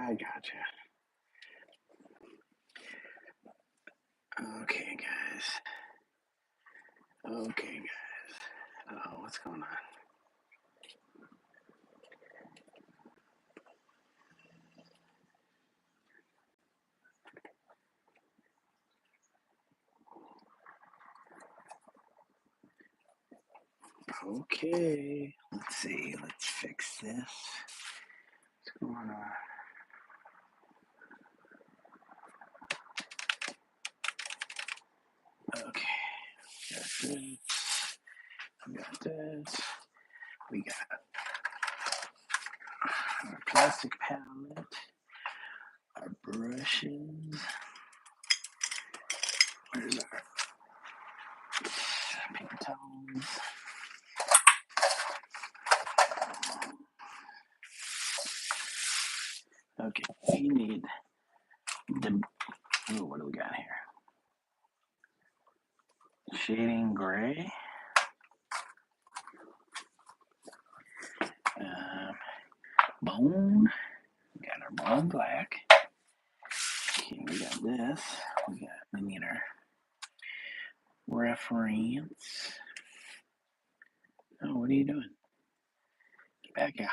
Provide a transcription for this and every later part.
I gotcha. Okay, guys. Okay, guys. Oh, what's going on? Okay, let's see. Let's fix this. What's going on? Okay, got this. We got this. We got our plastic palette, our brushes. Where's our paper towels? Okay, we need the. Oh, what do we got here? Shading gray. Bone. We got our bone black. Okay, we got this. We need our reference. Oh, what are you doing? Get back here.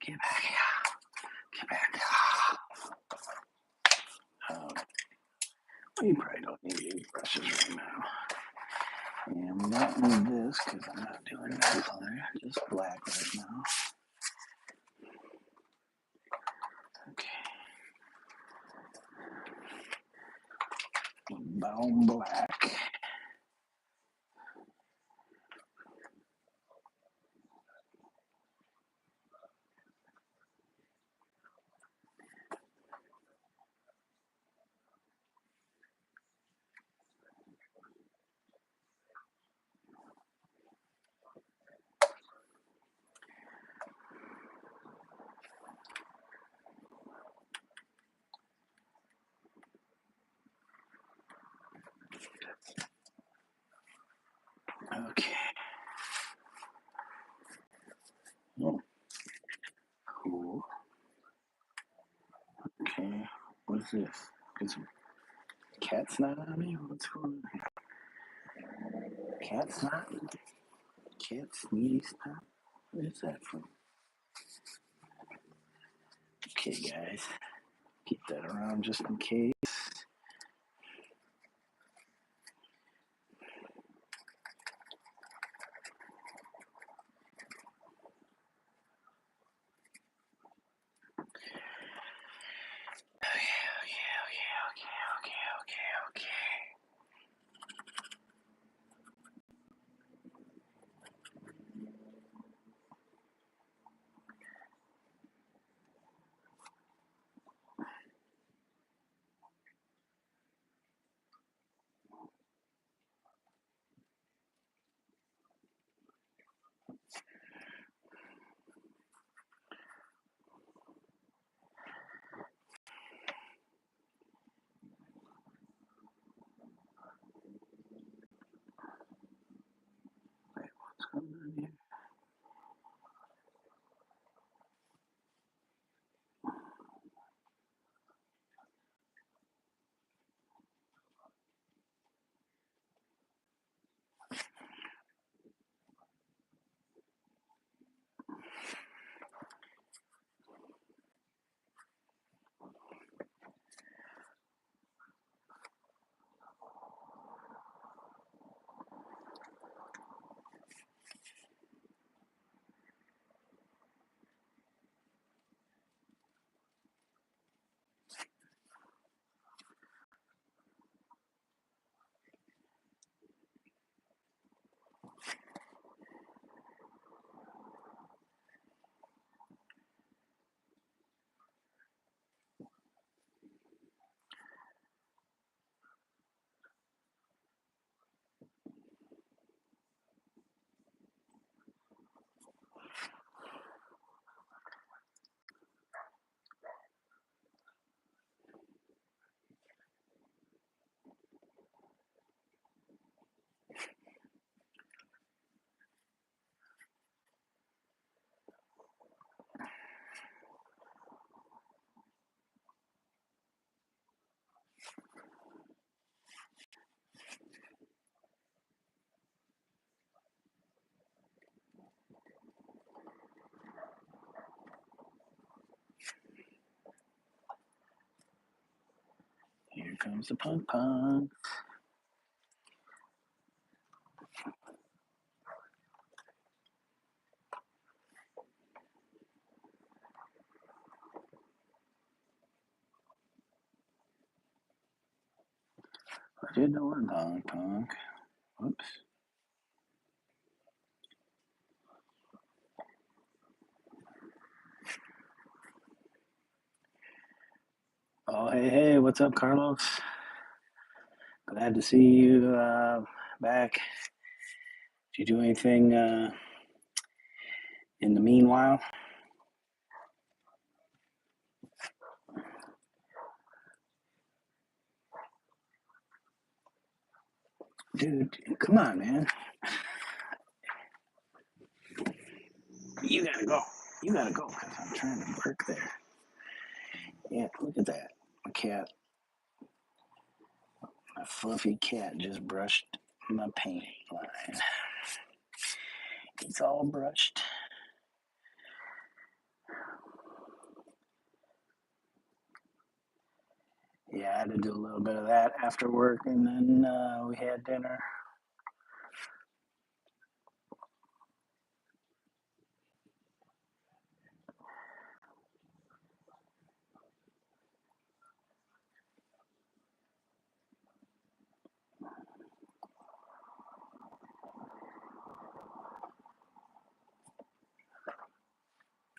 Get back here. Get back here. We probably don't need any brushes right now. And we don't need this because I'm not doing that color. Just black right now. Okay. Bone black. Okay. Oh, cool. Okay. What's this? Got some cat snot on me? What's going on here? Cat snot? Cat sneeze snot? What is that from? Okay, guys. Keep that around just in case. comes the punk punk. What you doing, punk punk? Whoops. Oh, hey, what's up, Carlos? Glad to see you back. Did you do anything in the meanwhile? Dude, come on, man. You gotta go. You gotta go because I'm trying to work there. Yeah, look at that. My cat, my fluffy cat just brushed my paint line. It's all brushed. Yeah, I had to do a little bit of that after work, and then we had dinner.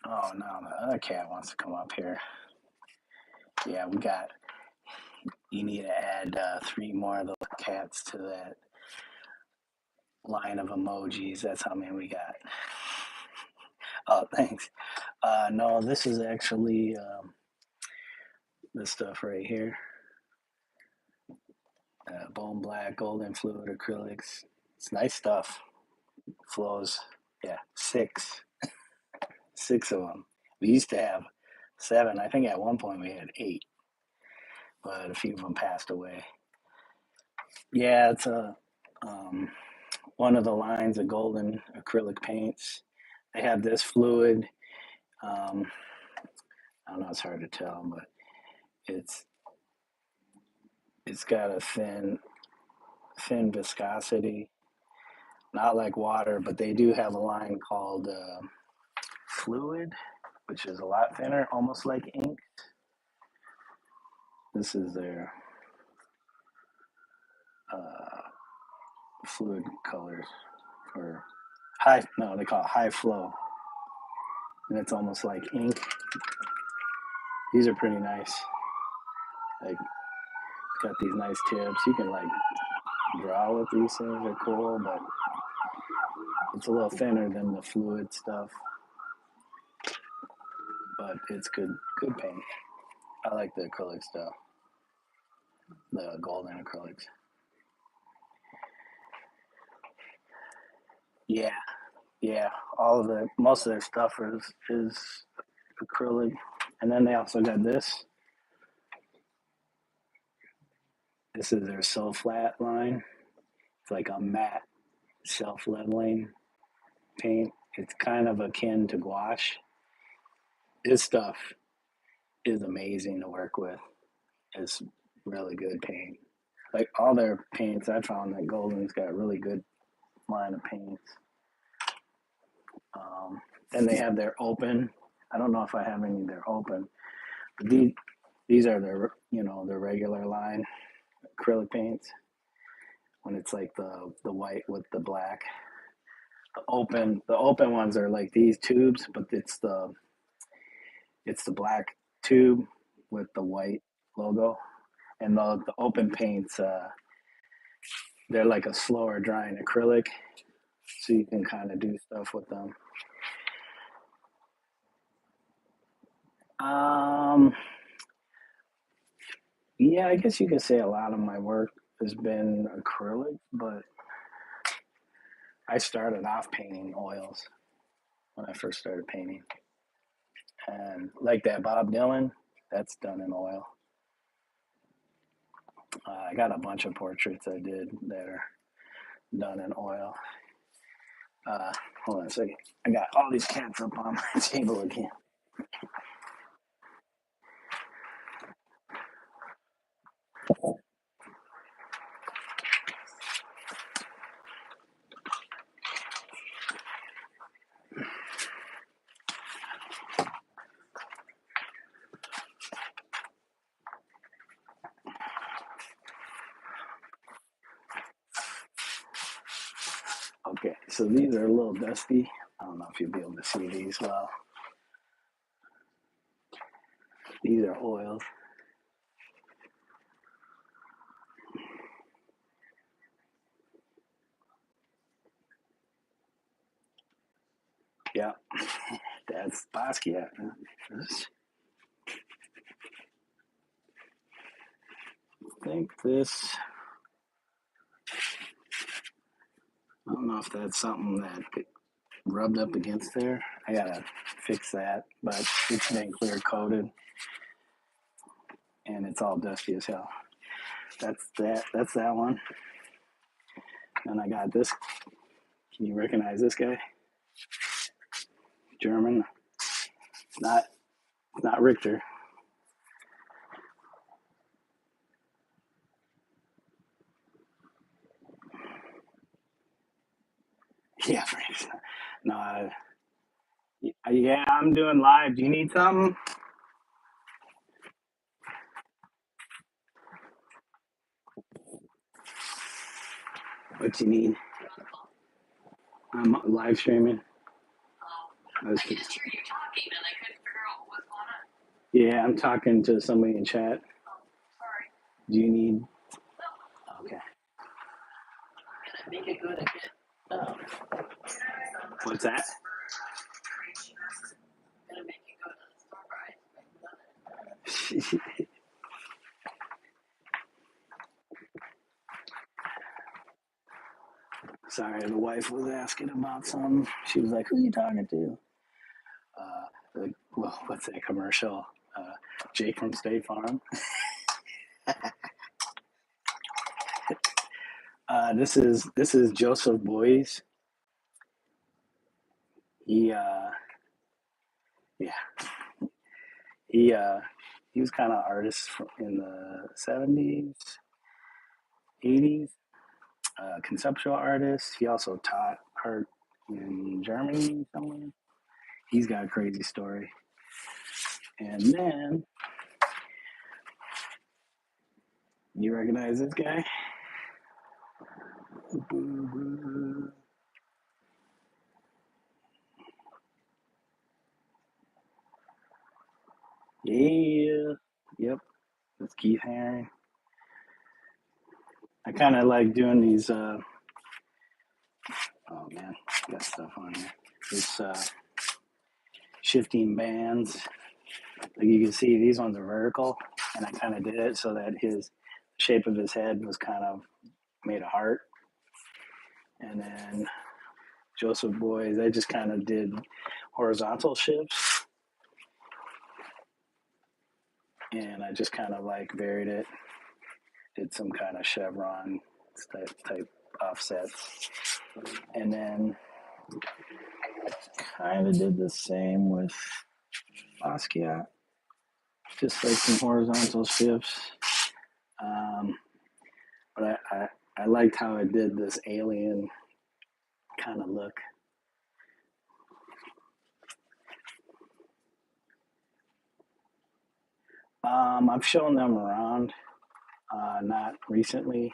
Oh, no, the other cat wants to come up here. Yeah, you need to add 3 more of those cats to that line of emojis. That's how many we got. Oh, thanks. No, this is actually this stuff right here. Bone black, golden fluid acrylics. It's nice stuff. Flows. Yeah, six of them. We used to have 7. I think at one point we had 8, but a few of them passed away. Yeah, it's one of the lines of golden acrylic paints. They have this fluid. Um, I don't know. It's hard to tell, but it's it's got a thin viscosity, not like water, but they do have a line called fluid, which is a lot thinner, almost like ink. This is their uh, fluid colors, or high. No, they call it high flow, and it's almost like ink. These are pretty nice. Like, it's got these nice tips. You can like draw with these things. They're cool, but it's a little thinner than the fluid stuff. But it's good paint. I like the acrylic stuff, the golden acrylics. Yeah, yeah. Most of their stuff is acrylic, and then they also got this. This is their So Flat line. It's like a matte self leveling paint. It's kind of akin to gouache. This stuff is amazing to work with. It's really good paint. Like all their paints, I found that Golden's got a really good line of paints. And they have their open. I don't know if I have any of their open, but these are their regular line acrylic paints. When it's like the white with the black. The open ones are like these tubes, but it's the black tube with the white logo. And the open paints, they're like a slower drying acrylic, so you can kind of do stuff with them. Um, yeah, I guess you could say a lot of my work has been acrylic, but I started off painting oils when I first started painting. And like that Bob Dylan, that's done in oil. I got a bunch of portraits I did that are done in oil. Hold on a second. I got all these cats up on my table again. So these are a little dusty. I don't know if you'll be able to see these well. These are oiled. Yeah, that's Basquiat. I think this, I don't know if that's something that rubbed up against there. I gotta fix that, but it's been clear coated and it's all dusty as hell. That's that. That's that one. And I got this. Can you recognize this guy? German. It's not Richter. Yeah, no. Yeah, I'm doing live. Do you need something? What you need? I'm live streaming. I was just, yeah, I'm talking to somebody in chat. Do you need? Okay. What's that? Sorry, the wife was asking about something. She was like, "Who are you talking to?" Well, what's that commercial? Jake from State Farm. This is Joseph Boys. He yeah he he was kind of artist in the 70s, 80s. Conceptual artist. He also taught art in Germany somewhere. He's got a crazy story. And then you recognize this guy? Yeah. Yep. That's Keith Haring. I kind of like doing these. Oh man, got stuff on here. This shifting bands. Like you can see, these ones are vertical, and I kind of did it so that his shape of his head was kind of made a heart. And then Joseph Boys, I just kind of did horizontal shifts, and I just kind of like varied it, did some kind of chevron type offsets, and then kind of did the same with Basquiat, just like some horizontal shifts. But I liked how it did this alien kind of look. I've shown them around, not recently.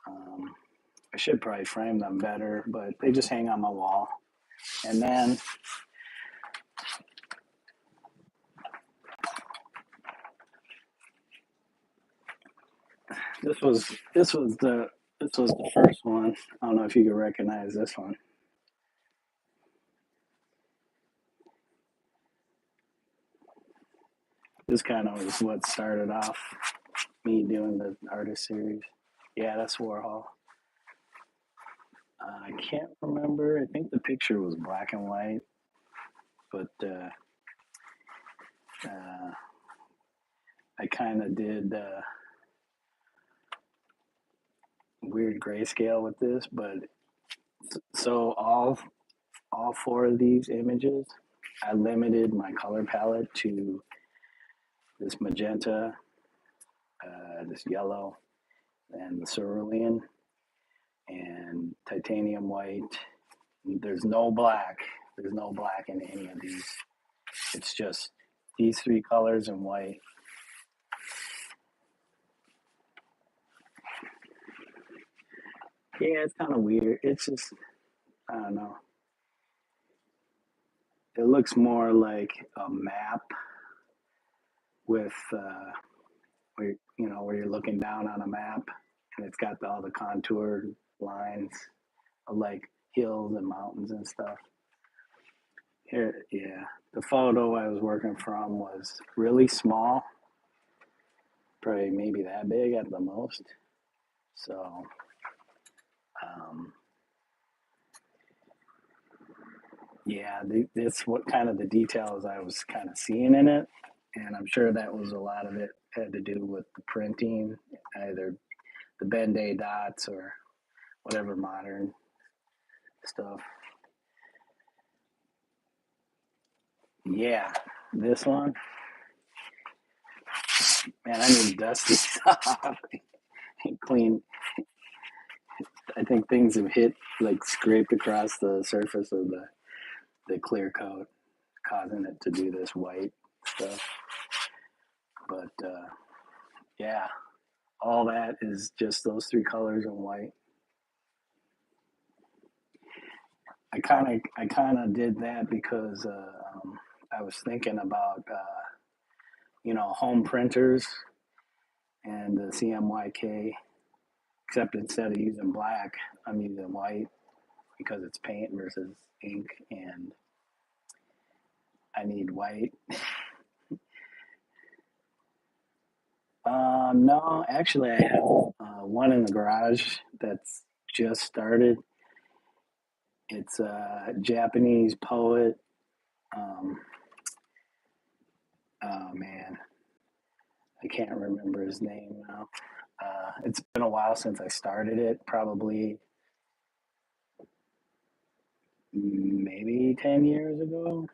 I should probably frame them better, but they just hang on my wall. And then this was the first one. I don't know if you can recognize this one. This kind of was what started off me doing the artist series. Yeah, that's Warhol. I can't remember. I think the picture was black and white, but I kind of did weird grayscale with this. But so all four of these images, I limited my color palette to this magenta, this yellow, and the cerulean, and titanium white. There's no black. There's no black in any of these. It's just these three colors and white. Yeah, it's kind of weird. It's just I don't know. It looks more like a map with where where you're looking down on a map, and it's got all the contour lines of like hills and mountains and stuff. Here, yeah, the photo I was working from was really small, probably maybe that big at the most. So, um, yeah, that's what kind of the details I was kind of seeing in it, and I'm sure that was a lot of it had to do with the printing, either the Ben-Day dots or whatever modern stuff. Yeah, this one, man, I need dusty stuff and clean. I think things have hit like scraped across the surface of the clear coat, causing it to do this white stuff. But yeah, all that is just those three colors in white. I kind of did that because I was thinking about home printers and the CMYK. Except instead of using black, I'm using white because it's paint versus ink, and I need white. No, actually, I have one in the garage that's just started. It's a Japanese poet. Um, oh man, I can't remember his name now. It's been a while since I started it, probably maybe 10 years ago.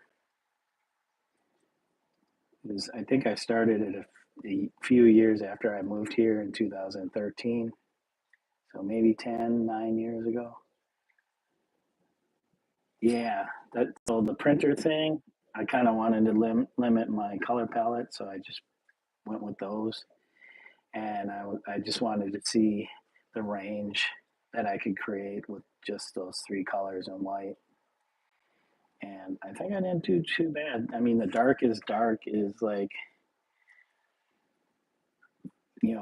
I think I started it a few years after I moved here in 2013. So maybe 9 years ago. Yeah, so the printer thing, I kind of wanted to limit my color palette, so I just went with those. And I just wanted to see the range that I could create with just those three colors in white. And I think I didn't do too bad. I mean, the darkest dark is like,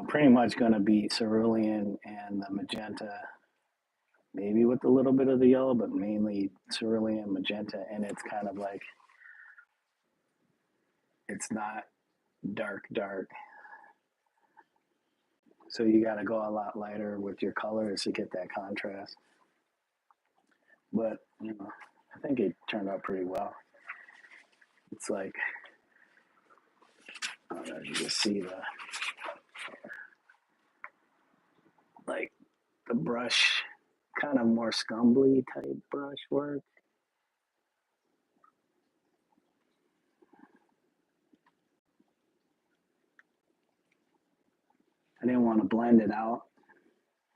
pretty much going to be cerulean and the magenta, maybe with a little bit of the yellow, but mainly cerulean magenta. And it's kind of like, it's not dark, dark. So you got to go a lot lighter with your colors to get that contrast. But, I think it turned out pretty well. It's like, I don't know if you can see like the brush, kind of more scumbly type brush work. I didn't want to blend it out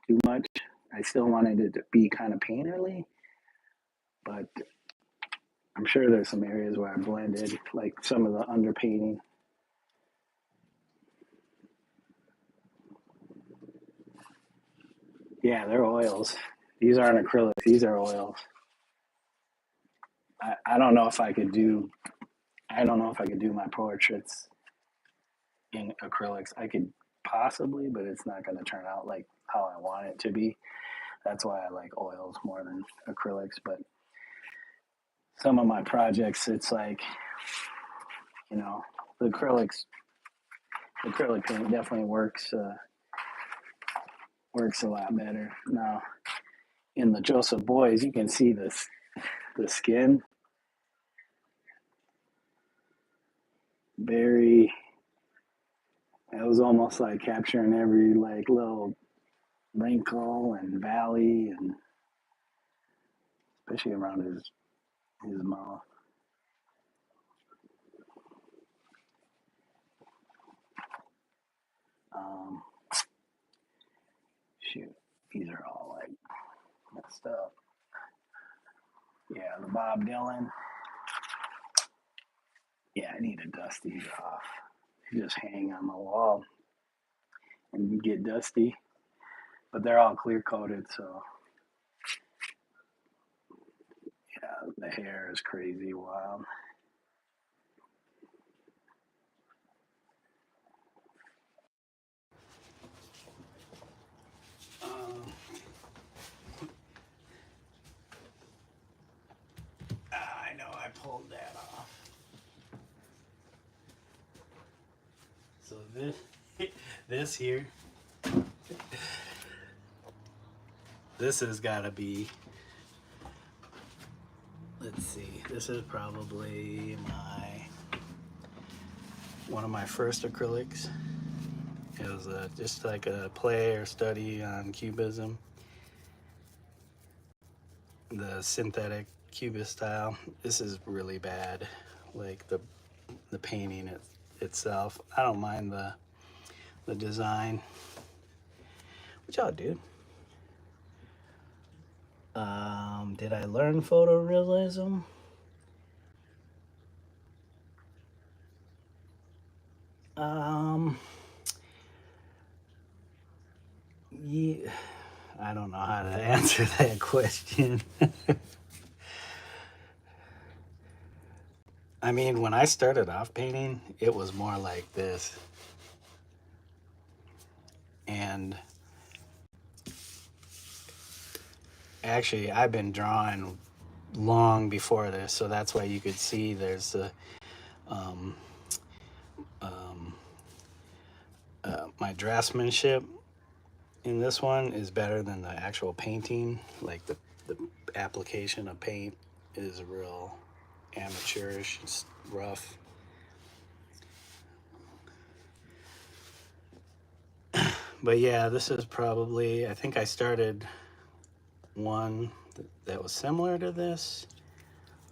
too much. I still wanted it to be kind of painterly, but I'm sure there's some areas where I blended, like some of the underpainting. Yeah, they're oils. These aren't acrylics. These are oils. I don't know if I could do. I don't know if I could do my portraits in acrylics. I could possibly, but it's not going to turn out like how I want it to be. That's why I like oils more than acrylics. But some of my projects, it's like, you know, the acrylic paint definitely works a lot better. Now, in the Joseph Boys, you can see the skin very. It was almost like capturing every like little wrinkle and valley, and especially around his mouth. Um, shoot, these are all like messed up. Yeah, the Bob Dylan. Yeah, I need to dust these off. They just hang on the wall and get dusty, but they're all clear coated, so The hair is crazy wild. I know I pulled that off. So this here, this has got to be, let's see, this is probably one of my first acrylics. It was just like a play or study on cubism, the synthetic cubist style. This is really bad, like the painting itself. I don't mind the design. What y'all do? Did I learn photorealism? Yeah, I don't know how to answer that question. I mean, when I started off painting, it was more like this. And actually, I've been drawing long before this, so that's why you could see there's the my draftsmanship in this one is better than the actual painting. Like the application of paint is real amateurish, it's rough. But yeah, this is probably, I think I started one that was similar to this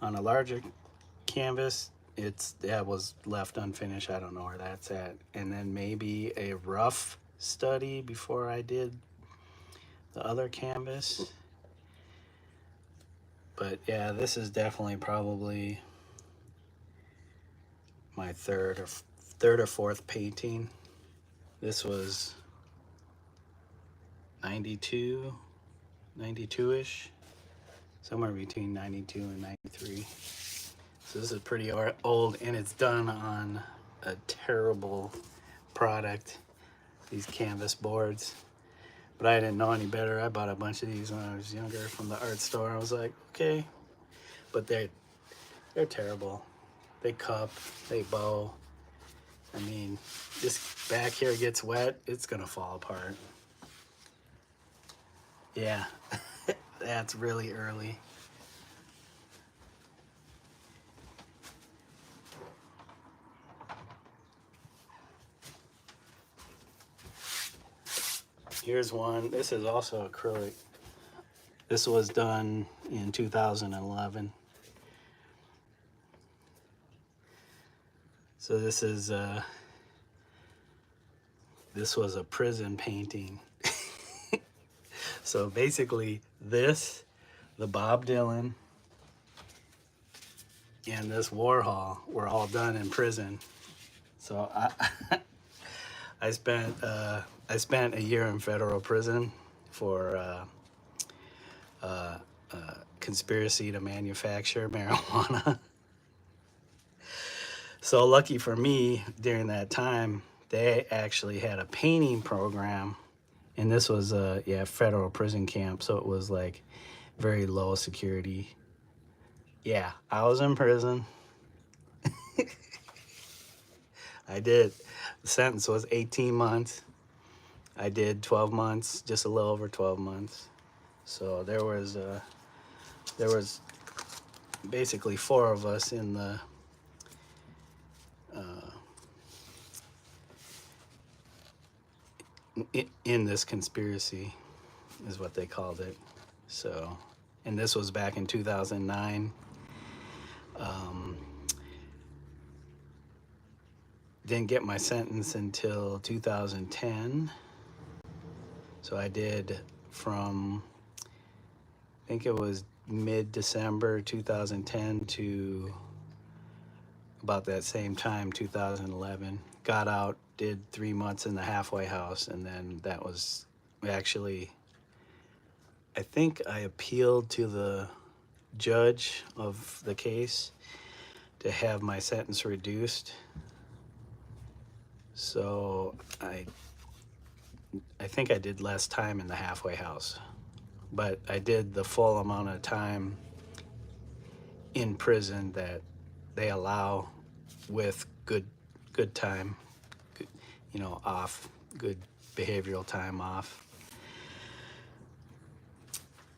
on a larger canvas. That was left unfinished. I don't know where that's at. And then maybe a rough study before I did the other canvas. But yeah, this is definitely probably my third or fourth painting. This was 92-ish, somewhere between 92 and 93. So this is pretty old, and it's done on a terrible product, these canvas boards. But I didn't know any better. I bought a bunch of these when I was younger from the art store. I was like, okay. But they're terrible. They cup, they bow. I mean, this back here gets wet, it's gonna fall apart. Yeah, that's really early. Here's one. This is also acrylic. This was done in 2011. So this was a prison painting. So basically this, the Bob Dylan, and this Warhol were all done in prison. So I spent a year in federal prison for conspiracy to manufacture marijuana. So lucky for me, during that time, they actually had a painting program, and this was a federal prison camp, so it was like very low security. Yeah, I was in prison. I did. The sentence was 18 months. I did 12 months, just a little over 12 months. So there was basically 4 of us in the in this conspiracy, is what they called it. So, and this was back in 2009. Didn't get my sentence until 2010. So I did from, I think it was mid-December 2010 to about that same time, 2011. Got out, did 3 months in the halfway house, and then that was actually, I think I appealed to the judge of the case to have my sentence reduced. So I think I did less time in the halfway house, but I did the full amount of time in prison that they allow with good time, you know, off, good behavioral time off.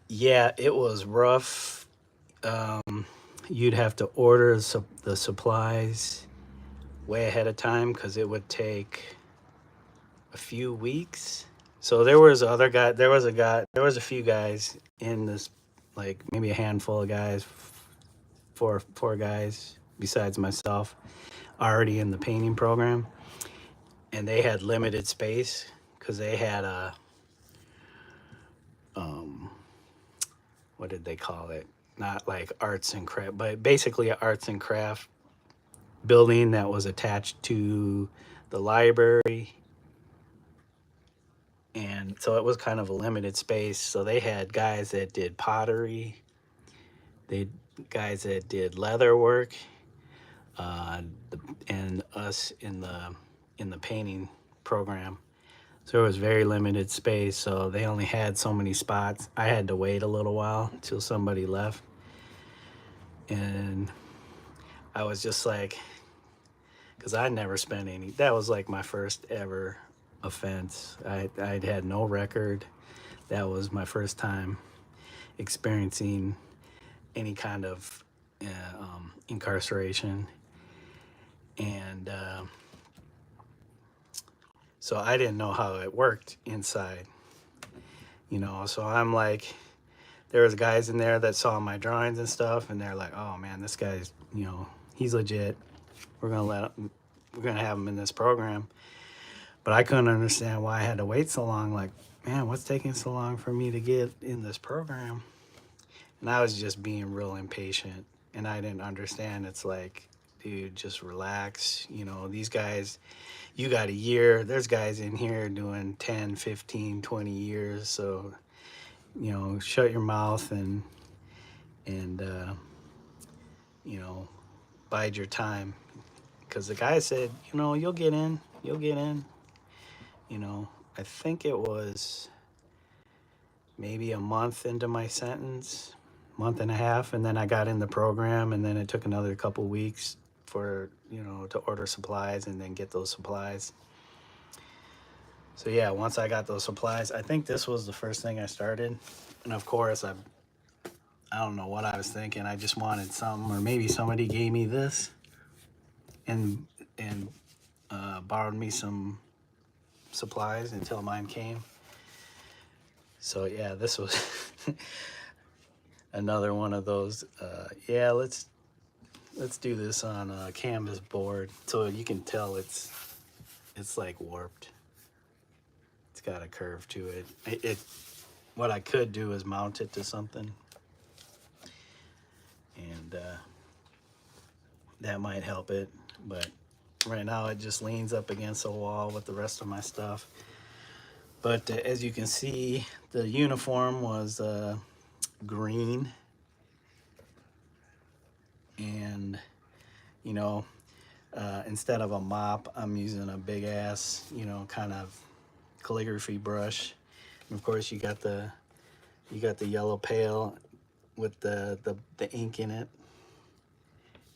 Yeah, it was rough. You'd have to order the supplies way ahead of time because it would take a few weeks. So there was other guy. There was a few guys in this, like maybe a handful of guys, four guys besides myself, already in the painting program, and they had limited space because they had a what did they call it? Not like arts and craft, but basically an arts and craft building that was attached to the library. And so it was kind of a limited space. So they had guys that did pottery, they guys that did leather work, uh, and us in the painting program. So it was very limited space. So they only had so many spots. I had to wait a little while until somebody left, and I was just like, because I never spent any. That was like my first ever offense. I'd had no record. That was my first time experiencing any kind of incarceration, and so I didn't know how it worked inside. You know, so I'm like, there was guys in there that saw my drawings and stuff, and they're like, "Oh man, this guy's, you know, he's legit. We're gonna have him in this program." But I couldn't understand why I had to wait so long. Like, man, what's taking so long for me to get in this program? And I was just being real impatient, and I didn't understand. It's like, dude, just relax. You know, these guys, you got a year. There's guys in here doing 10, 15, 20 years. So, you know, shut your mouth and you know, bide your time. Because the guy said, you know, you'll get in. You'll get in. You know, I think it was maybe a month into my sentence, month and a half, and then I got in the program, and then it took another couple weeks for, you know, to order supplies and then get those supplies. So yeah, once I got those supplies, I think this was the first thing I started, and of course I don't know what I was thinking. I just wanted something, or maybe somebody gave me this and and borrowed me some supplies until mine came. So yeah, this was another one of those. Yeah, let's do this on a canvas board, so you can tell it's like warped. It's got a curve to it. What I could do is mount it to something, and that might help it. But right now it just leans up against a wall with the rest of my stuff. But as you can see, the uniform was green, and you know, instead of a mop, I'm using a big ass, you know, kind of calligraphy brush. And of course, you got the yellow pail with the ink in it,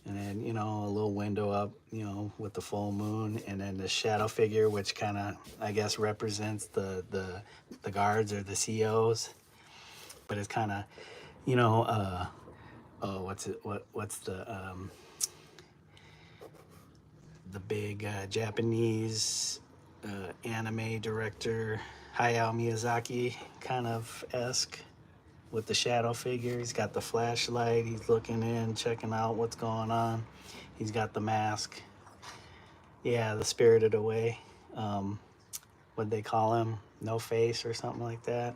and then, you know, a little window up, you know, with the full moon, and then the shadow figure, which kind of, I guess, represents the guards or the COs. But it's kind of, you know, oh, what's the big Japanese anime director Hayao Miyazaki kind of esque with the shadow figure. He's got the flashlight. He's looking in, checking out what's going on. He's got the mask. Yeah, the Spirited Away. What'd they call him? No face or something like that,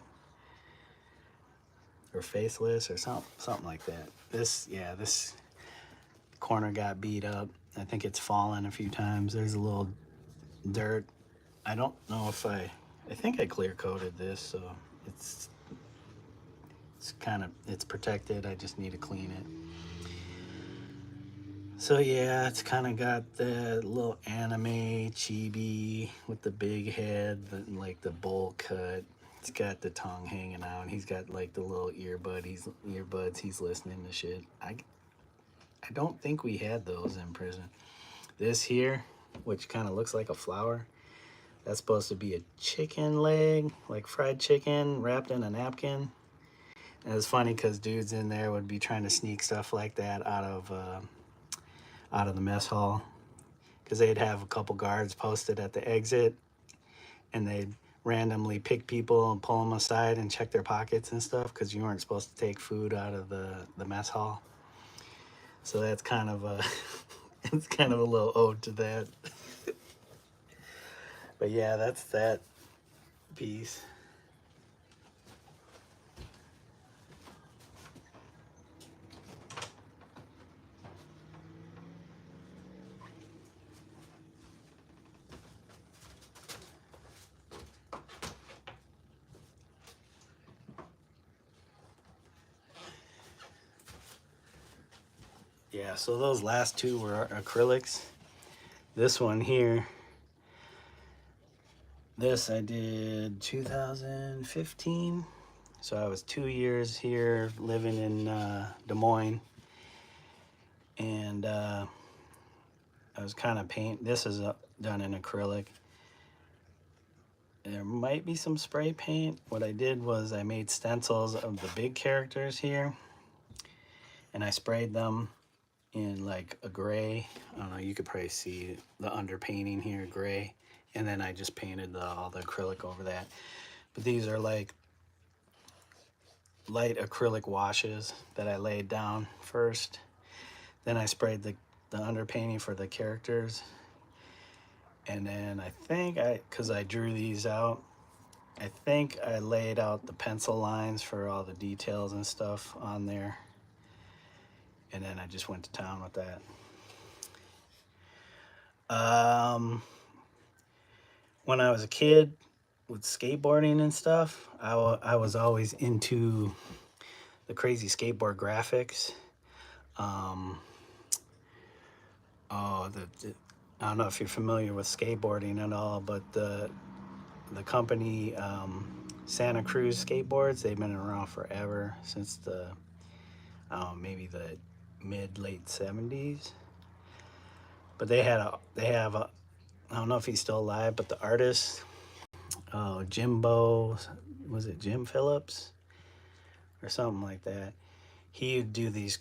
or faceless or something like that. This corner got beat up. I think it's fallen a few times. There's a little dirt. I don't know if I think I clear coated this, so it's it's protected. I just need to clean it. So yeah, it's kind of got the little anime chibi with the big head, like the bowl cut. It's got the tongue hanging out. He's got like the little earbuds. He's listening to shit. I don't think we had those in prison. This here, which kind of looks like a flower, that's supposed to be a chicken leg, like fried chicken wrapped in a napkin. And it's funny because dudes in there would be trying to sneak stuff like that out of the mess hall, because they'd have a couple guards posted at the exit, and they'd randomly pick people and pull them aside and check their pockets and stuff, because you weren't supposed to take food out of the mess hall. So that's kind of a it's kind of a little ode to that. But yeah, that's that piece. Yeah, so those last two were acrylics. This one here, this I did 2015. So I was 2 years here living in Des Moines. And I was kind of this is done in acrylic. There might be some spray paint. What I did was I made stencils of the big characters here, and I sprayed them in like a gray. I don't know, you could probably see the underpainting here, gray. And then I just painted all the acrylic over that. But these are like light acrylic washes that I laid down first. Then I sprayed the underpainting for the characters. And then I think because I drew these out, I think I laid out the pencil lines for all the details and stuff on there. And then I just went to town with that. When I was a kid with skateboarding and stuff, I was always into the crazy skateboard graphics. I don't know if you're familiar with skateboarding at all, but the company Santa Cruz Skateboards, they've been around forever, since maybe the late 70s. But they have a, I don't know if he's still alive, but the artist, Jimbo, was it Jim Phillips or something like that? He would do these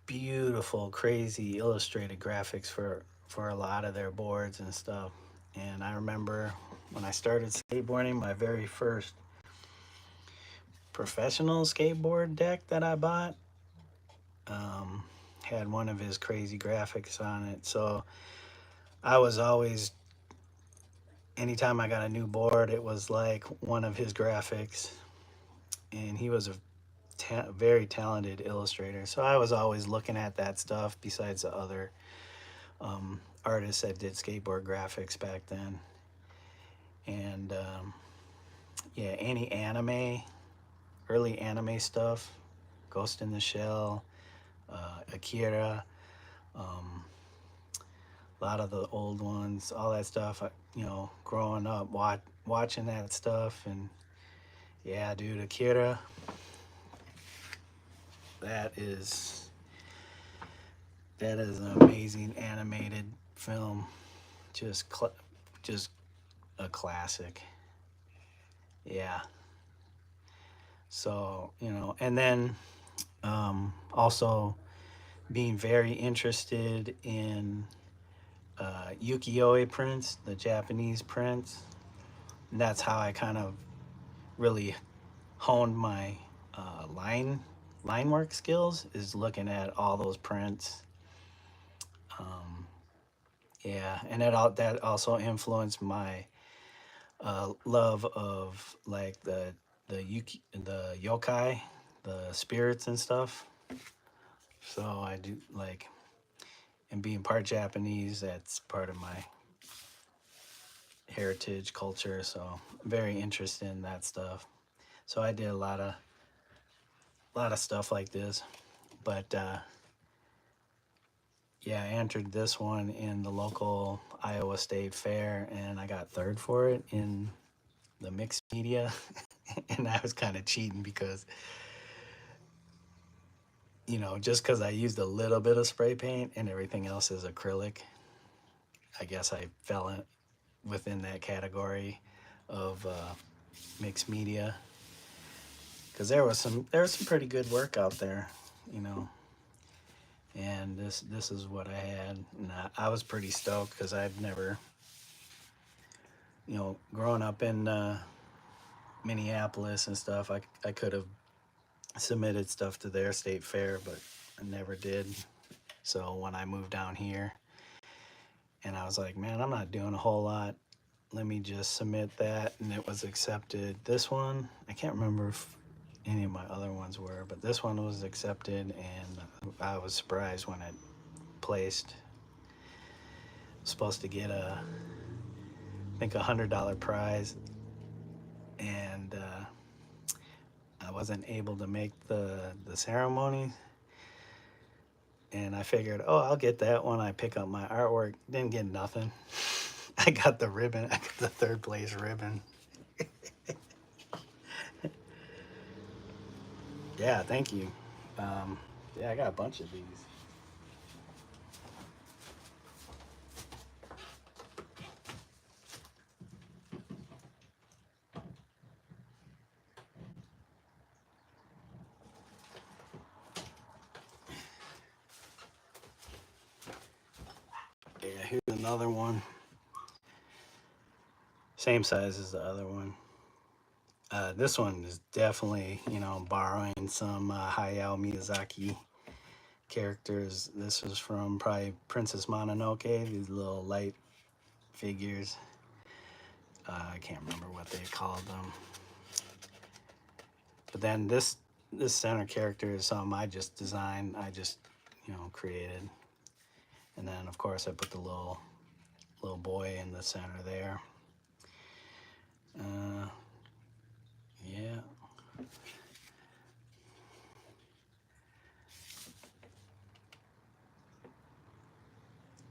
beautiful, crazy illustrated graphics for a lot of their boards and stuff. And I remember when I started skateboarding, my very first professional skateboard deck that I bought had one of his crazy graphics on it. So I was always, anytime I got a new board, it was like one of his graphics. And he was a very talented illustrator. So I was always looking at that stuff besides the other artists that did skateboard graphics back then. And yeah, any early anime stuff, Ghost in the Shell, Akira, a lot of the old ones, all that stuff, growing up, watching that stuff. And yeah, dude, Akira, that is an amazing animated film. Just a classic. Yeah. So, and then also being very interested in ukiyo-e prints, the Japanese prints. And that's how I kind of really honed my line work skills, is looking at all those prints. Yeah, and that also influenced my love of like the yokai, the spirits and stuff. So I do like, and being part Japanese, that's part of my heritage culture. So I'm very interested in that stuff. So I did a lot of a lot of stuff like this. But yeah, I entered this one in the local Iowa State Fair, and I got third for it in the mixed media. And I was kind of cheating because, you know, just because I used a little bit of spray paint and everything else is acrylic, I guess I fell in within that category of mixed media, because there was some pretty good work out there, you know. And this is what I had, and I was pretty stoked because I've never, you know, growing up in Minneapolis and stuff, I could have submitted stuff to their state fair, but I never did. So when I moved down here, and I was like, man, I'm not doing a whole lot, let me just submit that, and it was accepted. This one, I can't remember if any of my other ones were, but this one was accepted, and I was surprised when it placed. Supposed to get I think $100 prize, and I wasn't able to make the ceremony, and I figured, oh, I'll get that when I pick up my artwork. Didn't get nothing. I got the ribbon. I got the third place ribbon. Yeah, thank you. Yeah, I got a bunch of these. Yeah, here's another one. Same size as the other one. This one is definitely, you know, borrowing some Hayao Miyazaki characters. This was from probably Princess Mononoke, these little light figures. I can't remember what they called them. But then this center character is something I just designed. I just, you know, created. And then of course I put the little boy in the center there. Yeah.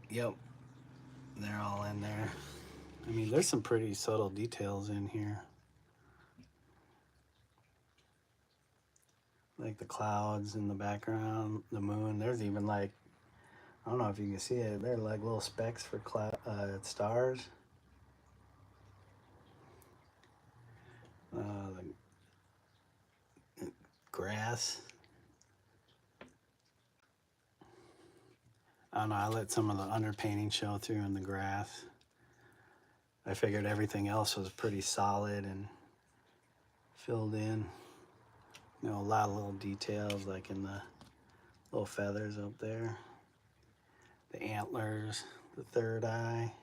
Yep. They're all in there. I mean, there's some pretty subtle details in here. Like the clouds in the background, the moon. There's even like, I don't know if you can see it, they're like little specks for stars. The grass. I don't know, I let some of the underpainting show through in the grass. I figured everything else was pretty solid and filled in. You know, a lot of little details like in the little feathers up there. The antlers, the third eye.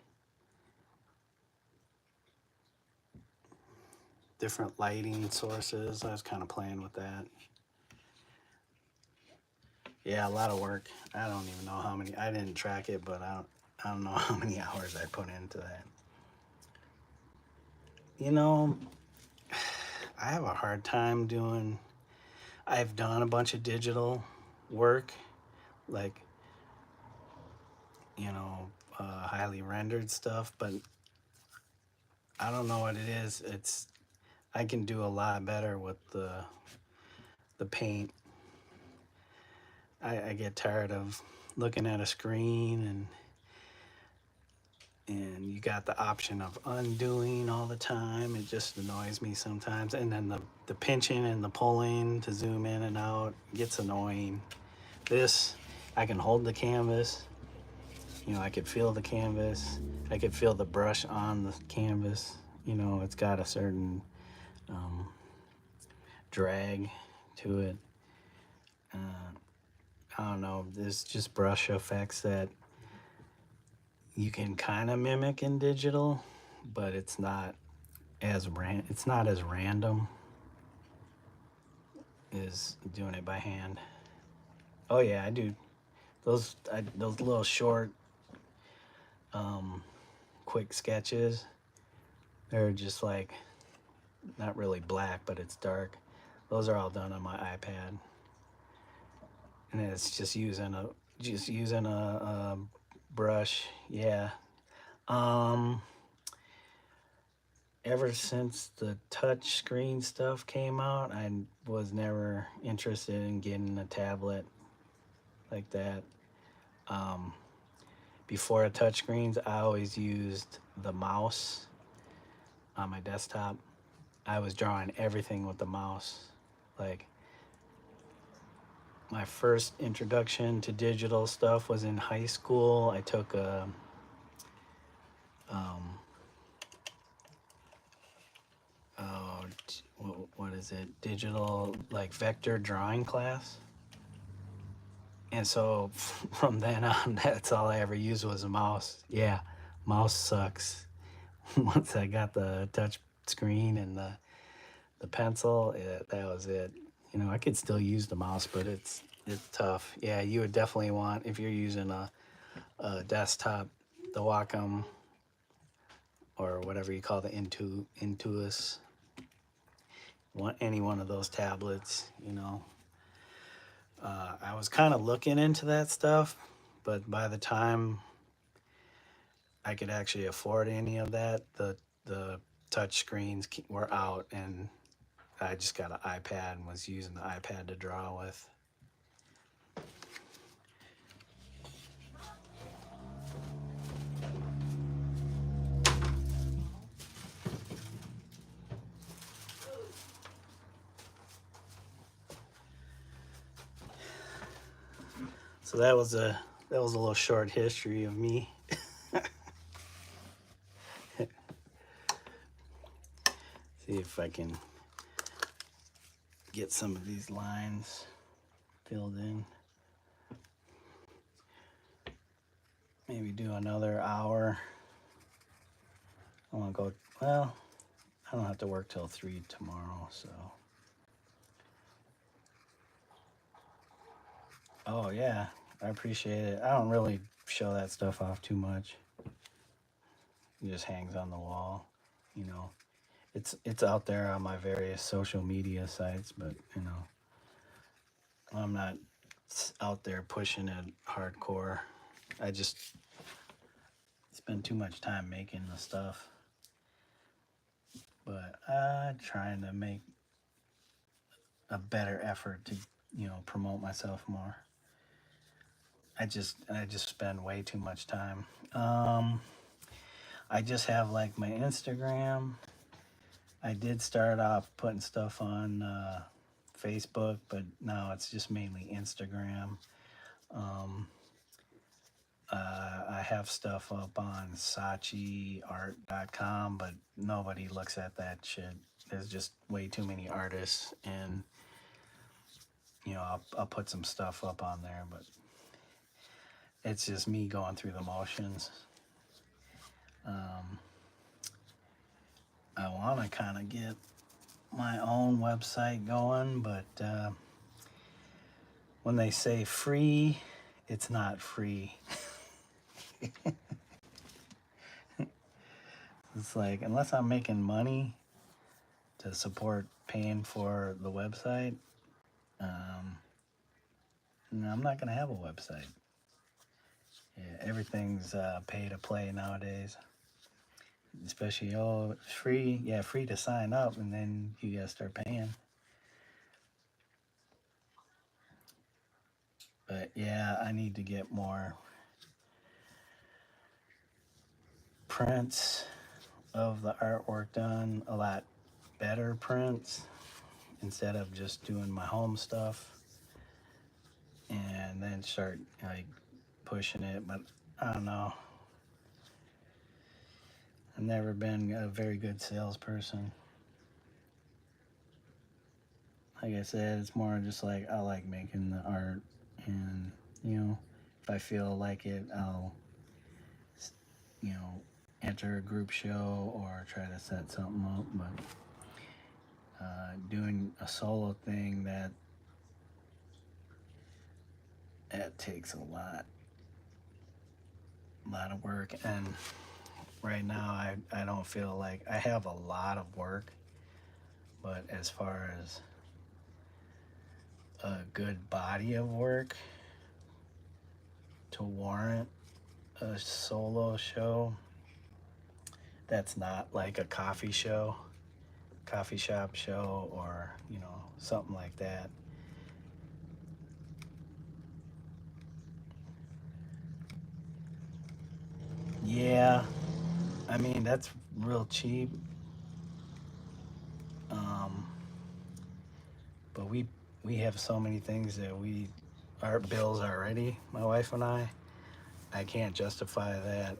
Different lighting sources. I was kind of playing with that. Yeah, a lot of work. I don't even know how many. I didn't track it, but I don't know how many hours I put into that. You know, I have a hard time doing. I've done a bunch of digital work, like, you know, highly rendered stuff, but I don't know what it is. I can do a lot better with the paint. I get tired of looking at a screen and you got the option of undoing all the time. It just annoys me sometimes. And then the pinching and the pulling to zoom in and out gets annoying. This, I can hold the canvas. You know, I could feel the canvas. I could feel the brush on the canvas. You know, it's got a certain drag to it. I don't know, there's just brush effects that you can kind of mimic in digital, but it's not as random as doing it by hand. Oh yeah, I do those little short quick sketches. They're just like not really black, but it's dark. Those are all done on my iPad. and it's just using a brush. Yeah. Um, Ever since the touch screen stuff came out, I was never interested in getting a tablet like that. Um, Before a touchscreens, I always used the mouse on my desktop. I was drawing everything with the mouse. Like my first introduction to digital stuff was in high school. I took a um, oh, what is it? Digital like vector drawing class. And so from then on, that's all I ever used was a mouse. Yeah, mouse sucks. Once I got the touch screen and the pencil, that was it. You know, I could still use the mouse, but it's tough. Yeah, you would definitely want, if you're using a desktop, the Wacom or whatever you call the Intuos, any one of those tablets, you know. I was kind of looking into that stuff, but by the time I could actually afford any of that, the touch screens were out, and I just got an iPad and was using the iPad to draw with. So that was a little short history of me. See if I can get some of these lines filled in. Maybe do another hour. I want to go, well, I don't have to work till 3 tomorrow, so. Oh yeah, I appreciate it. I don't really show that stuff off too much. It just hangs on the wall, you know. It's out there on my various social media sites, but you know, I'm not out there pushing it hardcore. I just spend too much time making the stuff. But I'm trying to make a better effort to, you know, promote myself more. I just spend way too much time. I just have like my Instagram. I did start off putting stuff on Facebook, but now it's just mainly Instagram. I have stuff up on sachiart.com, but nobody looks at that shit. There's just way too many artists, and you know, I'll put some stuff up on there, but it's just me going through the motions. I want to kind of get my own website going, but when they say free, it's not free. It's like, unless I'm making money to support paying for the website, no, I'm not going to have a website. Yeah, everything's pay to play nowadays. Especially, oh, it's free. Yeah, free to sign up, and then you got to start paying. But yeah, I need to get more prints of the artwork done, a lot better prints, instead of just doing my home stuff, and then start like pushing it. But I don't know, I've never been a very good salesperson. Like I said, it's more just like I like making the art, and you know, if I feel like it, I'll, you know, enter a group show or try to set something up. But doing a solo thing, that takes a lot of work, and right now I don't feel like I have a lot of work, but as far as a good body of work to warrant a solo show that's not like a coffee shop show, or something like that. Yeah, I mean that's real cheap. um but we have so many things that our bills already, my wife and I can't justify that.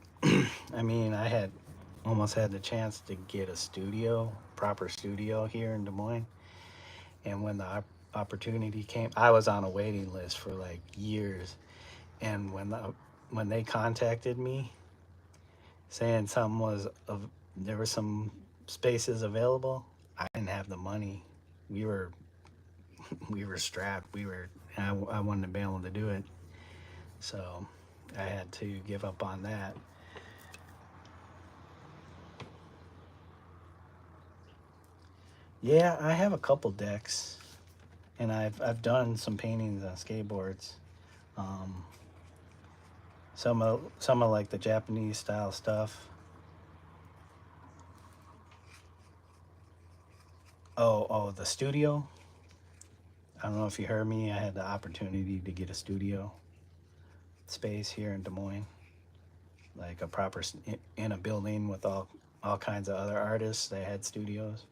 I mean, I had almost had the chance to get a proper studio here in Des Moines. And when the opportunity came, I was on a waiting list for like years. And when they contacted me saying there were some spaces available, I didn't have the money. We were we were strapped. I wanted to be able to do it, so I had to give up on that. Yeah, I have a couple decks, and I've done some paintings on skateboards. Um, some of like the Japanese style stuff. Oh, the studio. I don't know if you heard me. I had the opportunity to get a studio space here in Des Moines, like a in a building with all kinds of other artists that had studios.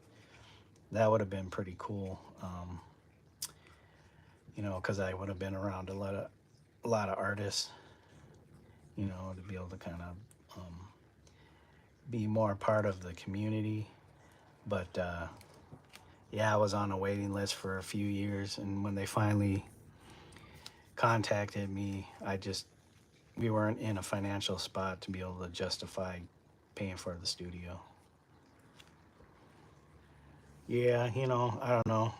That would have been pretty cool. Because I would have been around a lot of artists, to be able to kind of be more part of the community. But yeah, I was on a waiting list for a few years, and when they finally contacted me, we weren't in a financial spot to be able to justify paying for the studio. Yeah, I don't know.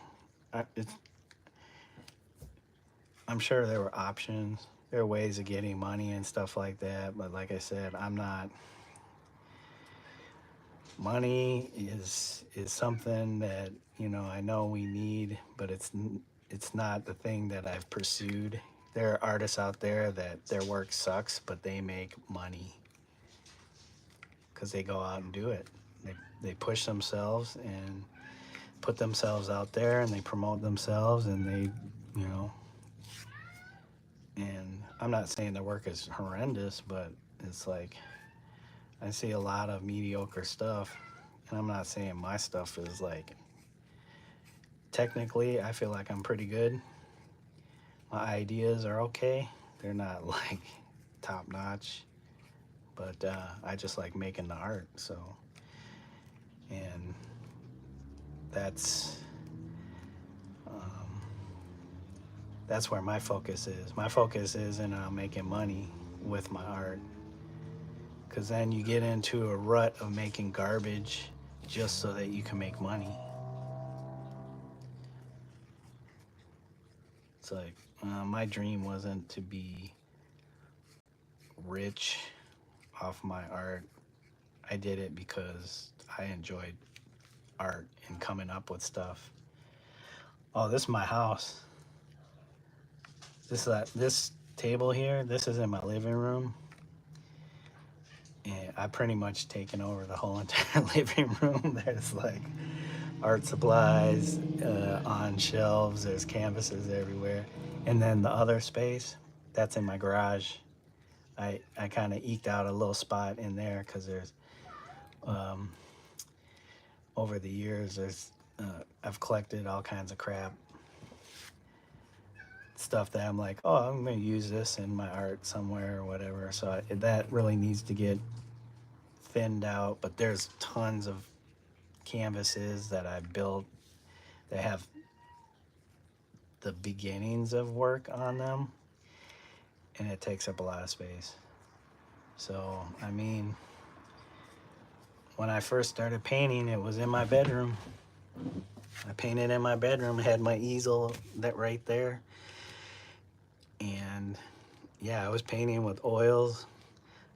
I, it's, I'm sure there were options. There are ways of getting money and stuff like that, but like I said, I'm not. Money is something that I know we need, but it's not the thing that I've pursued. There are artists out there that their work sucks, but they make money because they go out and do it. They push themselves and put themselves out there, and they promote themselves, and you know, and I'm not saying their work is horrendous, but it's like I see a lot of mediocre stuff, and I'm not saying my stuff is like, technically I feel like I'm pretty good. My ideas are okay. They're not like top notch, but I just like making the art. So, and that's um, that's where my focus is. My focus isn't on making money with my art, because then you get into a rut of making garbage just so that you can make money. It's like my dream wasn't to be rich off my art. I did it because I enjoyed art and coming up with stuff. Oh, this is my house. This table here. This is in my living room, and I pretty much taken over the whole entire living room. There's like art supplies on shelves. There's canvases everywhere, and then the other space that's in my garage. I kind of eked out a little spot in there because there's um, over the years I've collected all kinds of crap stuff that I'm like, oh, I'm going to use this in my art somewhere or whatever. So that really needs to get thinned out. But there's tons of canvases that I built that have the beginnings of work on them, and it takes up a lot of space. So, I mean, when I first started painting, it was in my bedroom. I painted in my bedroom, had my easel that right there. And yeah, I was painting with oils,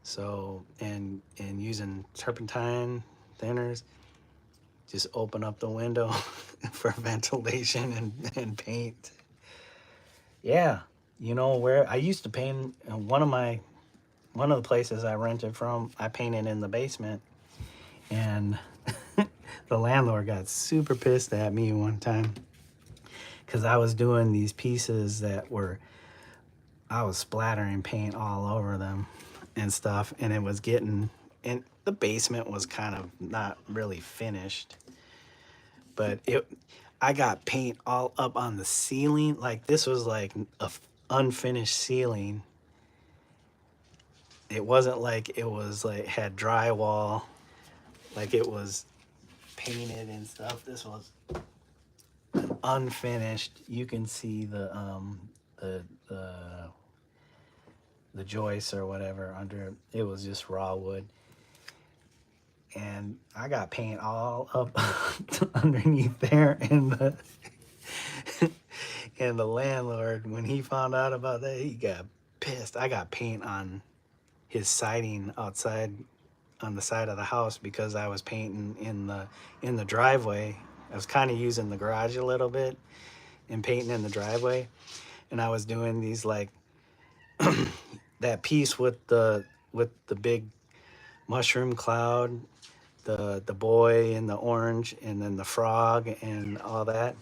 so and using turpentine thinners. Just open up the window for ventilation and paint. Yeah, you know where I used to paint. One of the places I rented from, I painted in the basement, and the landlord got super pissed at me one time because I was doing these pieces that were, I was splattering paint all over them and stuff, and it was getting, and the basement was kind of not really finished, but I got paint all up on the ceiling. Like this was like a unfinished ceiling. It wasn't like it was like had drywall, like it was painted and stuff. This was unfinished. You can see the the the joists or whatever under. It was just raw wood, and I got paint all up underneath there, and the landlord, when he found out about that, he got pissed. I got paint on his siding outside on the side of the house because I was painting in the driveway. I was kind of using the garage a little bit and painting in the driveway, and I was doing these like that piece with the big mushroom cloud, the boy in the orange, and then the frog and all that.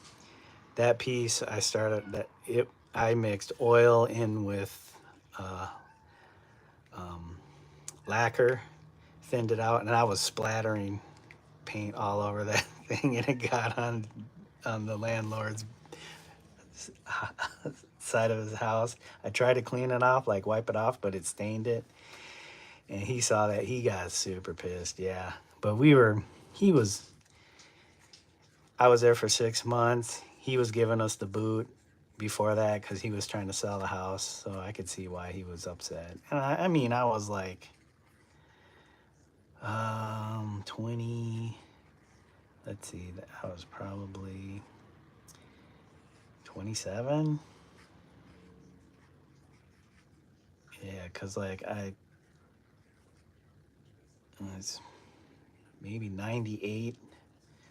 That piece I started that it I mixed oil in with uh, lacquer, thinned it out, and I was splattering paint all over that thing, and it got on the landlord's side of his house. I tried to clean it off, like wipe it off, but it stained it. And he saw that, he got super pissed. Yeah, but he was. I was there for 6 months. He was giving us the boot before that because he was trying to sell the house. So I could see why he was upset. And I mean, I was like 20. Let's see, I was probably 27. Yeah, because like I was maybe 98,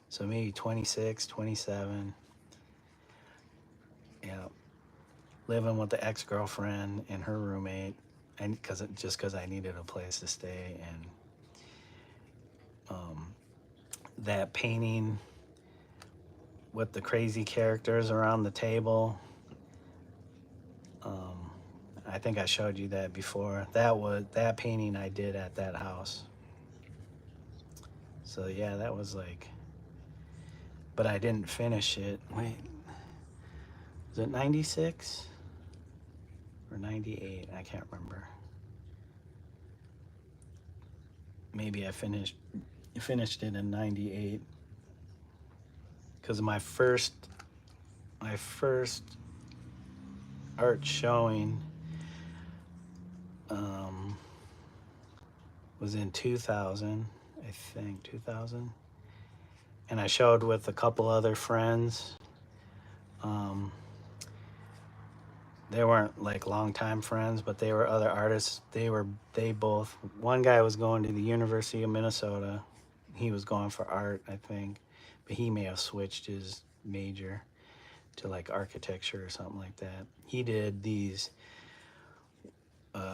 so maybe 26, 27. Yeah, living with the ex-girlfriend and her roommate, and because I needed a place to stay, and that painting with the crazy characters around the table. I think I showed you that before. That painting I did at that house. So yeah, that was like, but I didn't finish it. Wait, was it 96 or 98? I can't remember. Maybe I finished it in 98 because my first art showing was in 2000, I think 2000, and I showed with a couple other friends. They weren't like longtime friends, but they were other artists. They both, one guy was going to the University of Minnesota. He was going for art, I think, but he may have switched his major to like architecture or something like that. He did these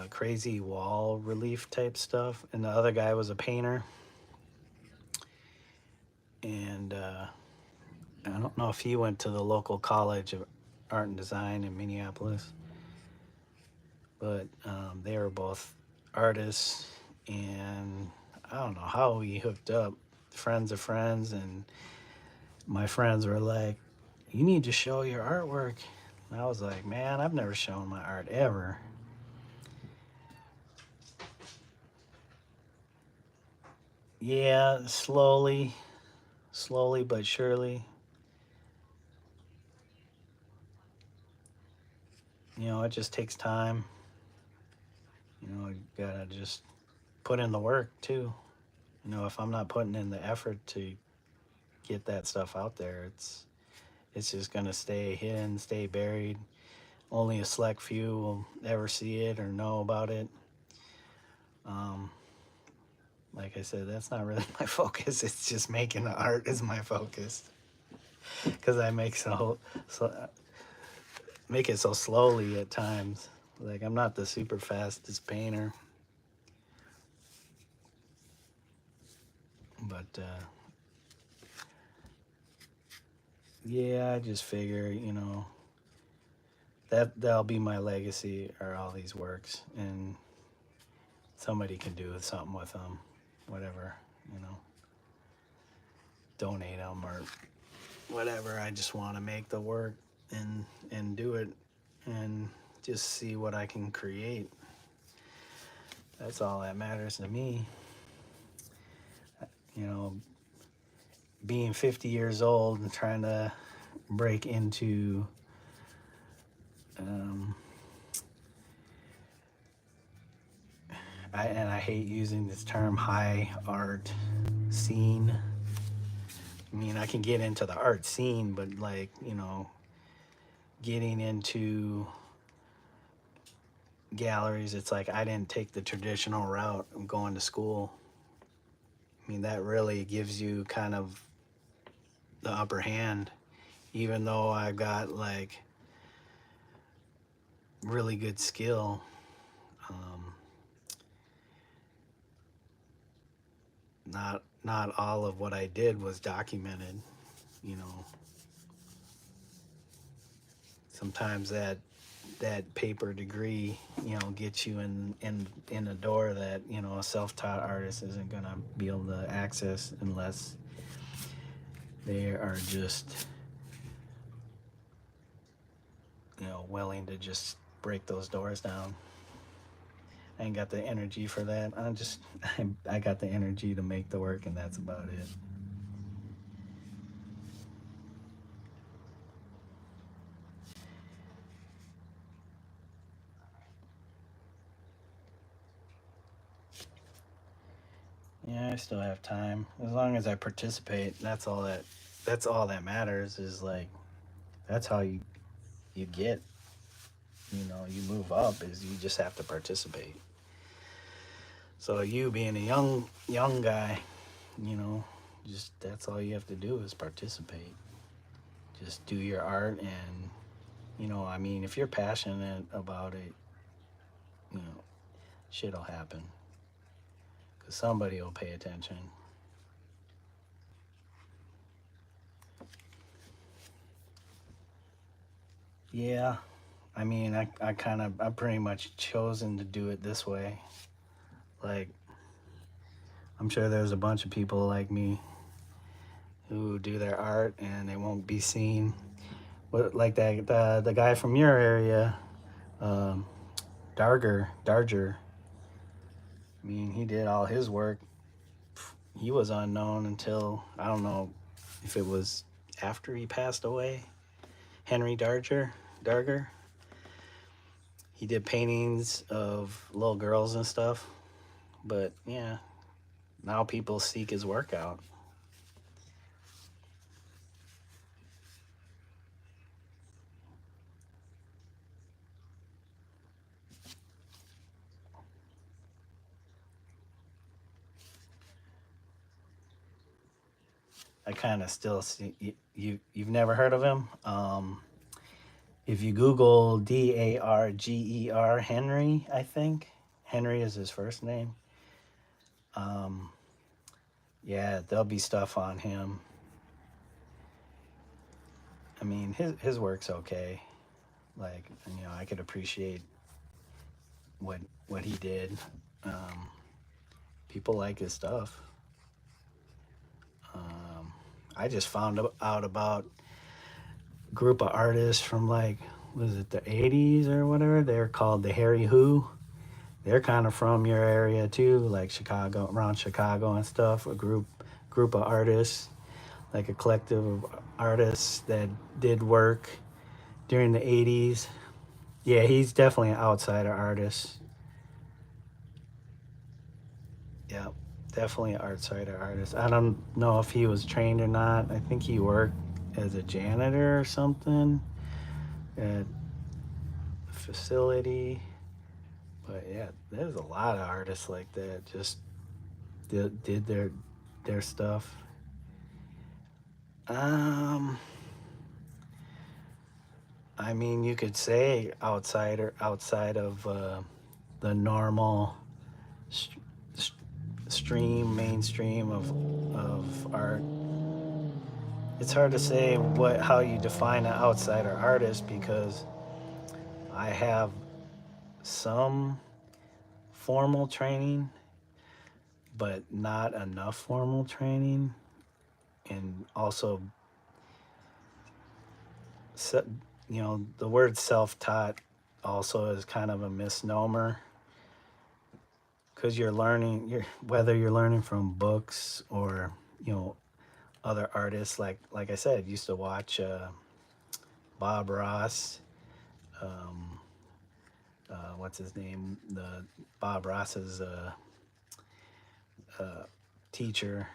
crazy wall relief type stuff, and the other guy was a painter. And I don't know if he went to the local college of art and design in Minneapolis, but they were both artists, and I don't know how we hooked up, friends of friends, and my friends were like, you need to show your artwork. And I was like, man, I've never shown my art ever. Yeah, slowly but surely. You know, it just takes time. You know, you gotta just put in the work too. You know, if I'm not putting in the effort to get that stuff out there, it's just gonna stay hidden, stay buried. Only a select few will ever see it or know about it. Like I said, that's not really my focus. It's just making the art is my focus, because I make so make it so slowly at times. Like, I'm not the super fastest painter, but yeah, I just figure, that'll be my legacy, are all these works, and somebody can do something with them, whatever, donate them or whatever. I just want to make the work and do it and just see what I can create. That's all that matters to me. Being 50 years old and trying to break into I hate using this term, high art scene. I mean, I can get into the art scene, but like, getting into galleries, it's like I didn't take the traditional route of going to school. I mean, that really gives you kind of the upper hand, even though I've got like really good skill. Not all of what I did was documented. Sometimes that paper degree, gets you in a door that, a self-taught artist isn't gonna be able to access unless they are just, willing to just break those doors down. I ain't got the energy for that. I got the energy to make the work, and that's about it. Yeah, I still have time. As long as I participate, that's all that matters, is like, that's how you get, you move up, is you just have to participate. So you being a young guy, just that's all you have to do is participate. Just do your art, and I mean, if you're passionate about it, shit'll happen, because somebody will pay attention. Yeah, I mean, I pretty much chosen to do it this way. Like, I'm sure there's a bunch of people like me who do their art and they won't be seen. But like the guy from your area, um, Darger. I mean, he did all his work. He was unknown until, I don't know if it was after he passed away. Henry Darger. He did paintings of little girls and stuff. But yeah, now people seek his work out. I kind of still see you've never heard of him. If you Google Darger Henry, I think Henry is his first name. Yeah, there'll be stuff on him. I mean, his work's okay. Like, I could appreciate what he did. People like his stuff. I just found out about a group of artists from, like, was it the 80s or whatever? They're called the Harry Who. They're kind of from your area too, like Chicago, around Chicago and stuff. A group of artists, like a collective of artists that did work during the 80s. Yeah, he's definitely an outsider artist. Yeah, definitely an outsider artist. I don't know if he was trained or not. I think he worked as a janitor or something at a facility. But yeah, there's a lot of artists like that. Just did their stuff. Um, I mean, you could say outside of the normal st- mainstream of art. It's hard to say how you define an outsider artist because I have some formal training, but not enough formal training, and also, you know, the word self-taught also is kind of a misnomer because whether you're learning from books or, you know, other artists. Like I said, used to watch Bob Ross. Um, what's his name? The Bob Ross's teacher.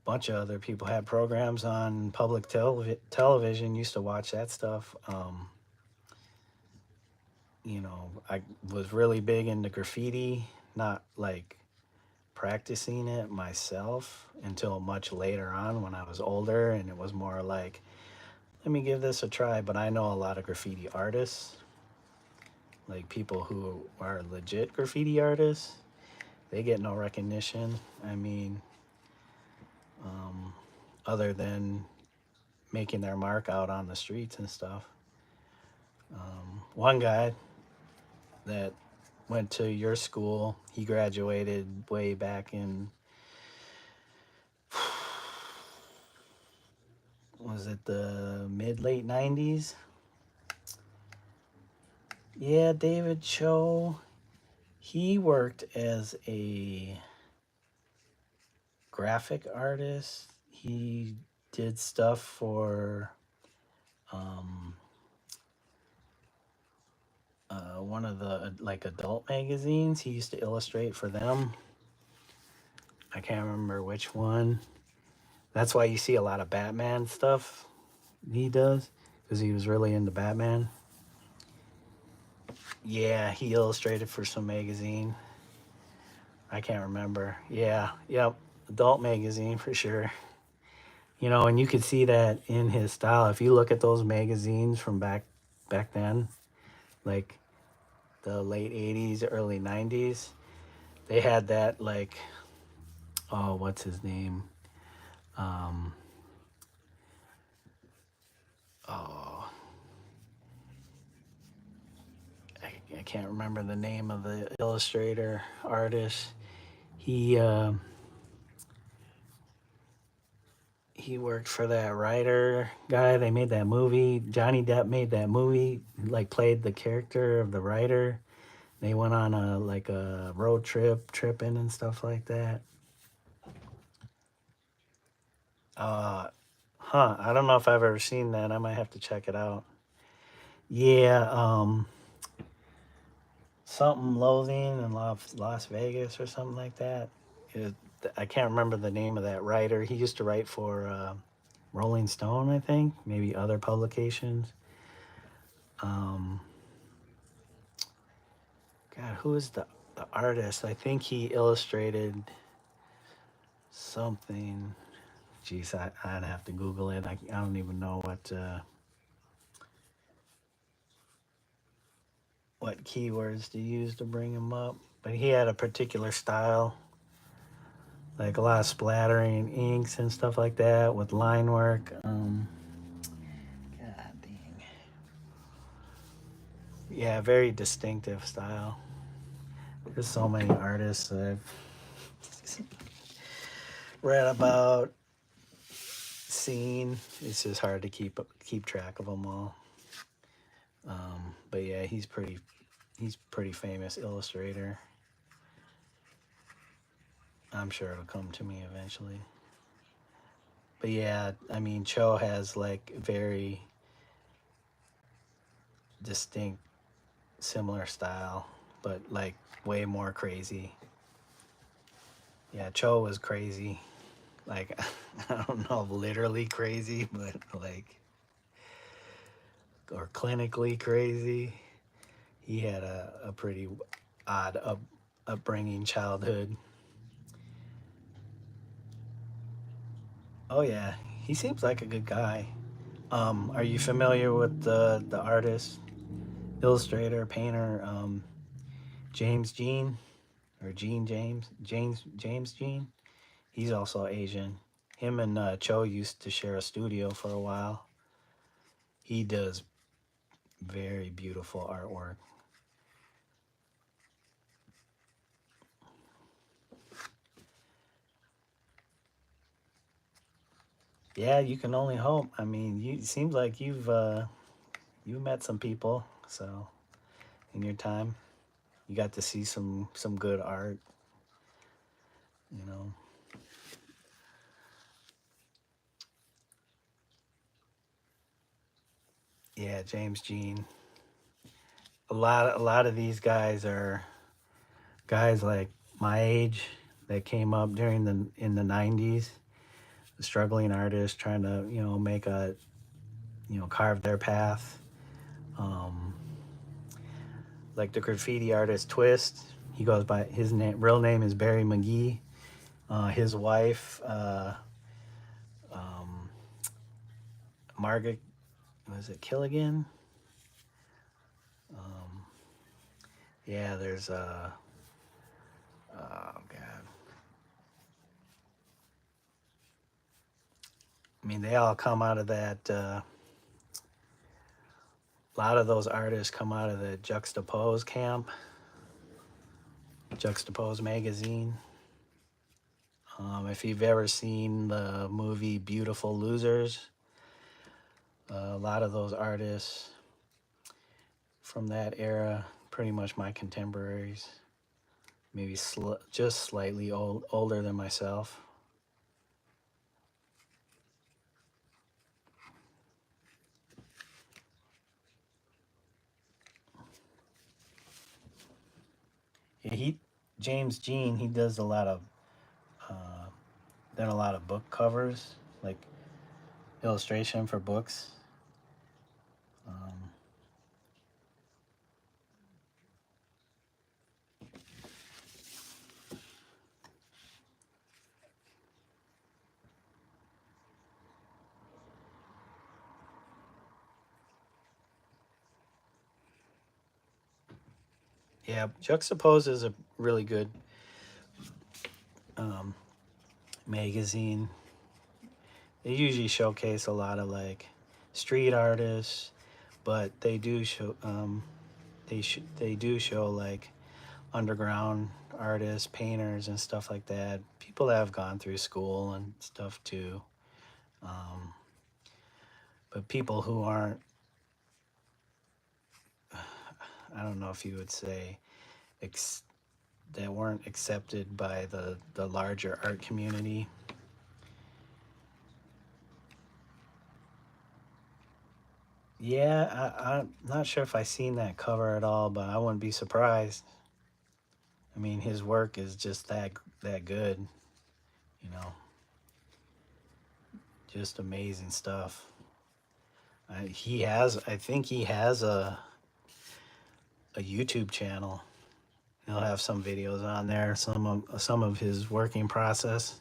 Bunch of other people had programs on public television. Used to watch that stuff. You know, I was really big into graffiti, not like practicing it myself until much later on when I was older, and it was more like, let me give this a try. But I know a lot of graffiti artists, like people who are legit graffiti artists. They get no recognition. I mean, other than making their mark out on the streets and stuff. One guy that went to your school, he graduated way back in, was it the late 90s? Yeah, David Cho. He worked as a graphic artist. He did stuff for one of the like adult magazines. He used to illustrate for them. I can't remember which one. That's why you see a lot of Batman stuff he does, because he was really into Batman. Yeah, he illustrated for some magazine. I can't remember. Yeah, yep, adult magazine for sure. You know, and you could see that in his style. If you look at those magazines from back then, like the late 80s, early 90s, they had that like, oh, what's his name? Um, oh, I can't remember the name of the illustrator artist. He he worked for that writer guy. They made that movie. Johnny Depp made that movie, like played the character of the writer. They went on a road tripping and stuff like that. I don't know if I've ever seen that. I might have to check it out. Yeah, something Loathing in Las Vegas or something like that. It, I can't remember the name of that writer. He used to write for Rolling Stone, I think, maybe other publications. Um, God, who is the artist? I think he illustrated something. Jeez, I'd have to Google it. I don't even know what keywords to use to bring him up. But he had a particular style, like a lot of splattering inks and stuff like that with line work. God dang. Yeah, very distinctive style. There's so many artists that I've read about, seen. It's just hard to keep track of them all. But yeah, he's pretty famous illustrator. I'm sure it'll come to me eventually. But yeah, I mean, Cho has like very distinct, similar style, but like way more crazy. Yeah, Cho was crazy. Like, I don't know, literally crazy, but like, or clinically crazy. He had a pretty odd upbringing, childhood. Oh yeah, he seems like a good guy. Are you familiar with the artist, illustrator, painter, James Jean, or James Jean? He's also Asian. Him and Cho used to share a studio for a while. He does very beautiful artwork. Yeah, you can only hope. I mean, it seems like you met some people, so in your time, you got to see some good art, you know. Yeah, James Jean. A lot of these guys are guys like my age that came up during the in the 90s, struggling artists trying to, make a, carve their path. Um, like the graffiti artist Twist, he goes by his real name is Barry McGee. His wife, um, Margaret, was it Killigan? Um, yeah, there's oh god, I mean they all come out of that. A lot of those artists come out of the Juxtapose camp, Juxtapose magazine. If you've ever seen the movie Beautiful Losers, a lot of those artists from that era, pretty much my contemporaries, maybe just slightly older than myself. Yeah, James Jean, he does a lot of uh, done a lot of book covers, like illustration for books. Um, yeah, Juxtapose is a really good um, magazine. They usually showcase a lot of like street artists, but they do show they do show like underground artists, painters, and stuff like that. People that have gone through school and stuff too. Um, but people who aren't, I don't know if you would say, that weren't accepted by the larger art community. Yeah, I'm not sure if I seen that cover at all, but I wouldn't be surprised. I mean, his work is just that good, you know, just amazing stuff. I think he has a YouTube channel. He'll have some videos on there. Some of his working process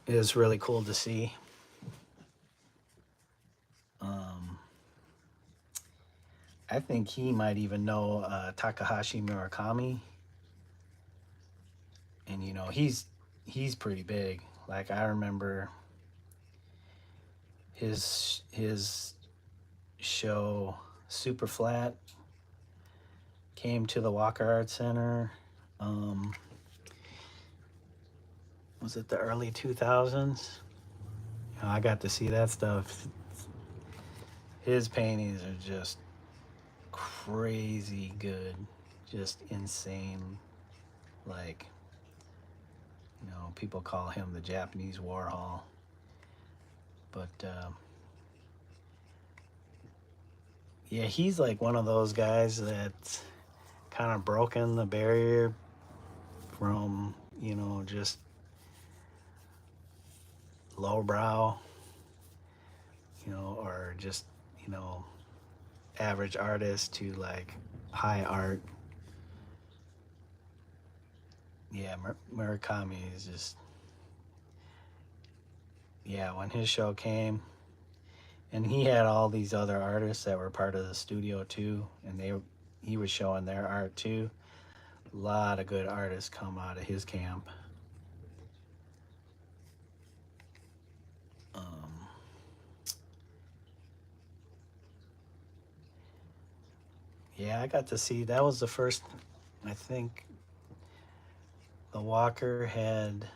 is really cool to see. Um, I think he might even know Takahashi Murakami, and he's pretty big. Like I remember his show Super Flat came to the Walker Art Center. Um, was it the early 2000s? I got to see that stuff. His paintings are just crazy good, just insane. Like, people call him the Japanese Warhol. But yeah, he's like one of those guys that's kind of broken the barrier from, just lowbrow, or just, you know, average artist to like high art. Yeah, Murakami is just, yeah, when his show came, And he had all these other artists that were part of the studio too, and he was showing their art too. A lot of good artists come out of his camp. Um, yeah, I got to see, that was the first, I think the Walker had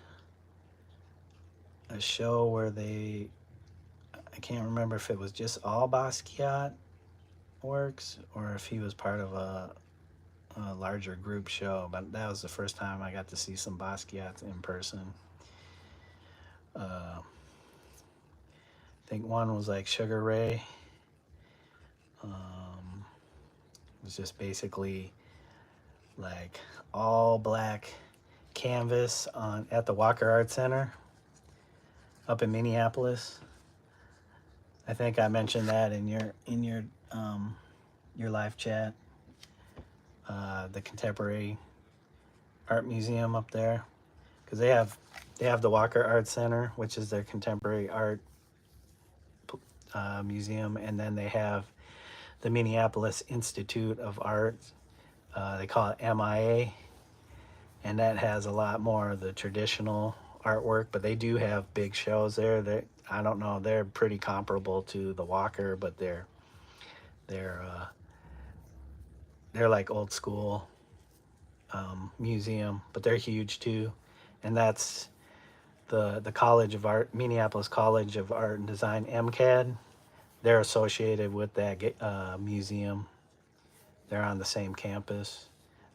a show where I can't remember if it was just all Basquiat works or if he was part of a larger group show, but that was the first time I got to see some Basquiat in person. I think one was like Sugar Ray. It was just basically like all black canvas on at the Walker Art Center up in Minneapolis. I think I mentioned that in your live chat. The Contemporary Art Museum up there, because they have the Walker Art Center, which is their contemporary art museum, and then they have the Minneapolis Institute of Art. They call it MIA, and that has a lot more of the traditional artwork, but they do have big shows there. I don't know, they're pretty comparable to the Walker, but they're like old school museum, but they're huge too. And that's the College of Art, Minneapolis College of Art and Design, MCAD. They're associated with that museum. They're on the same campus.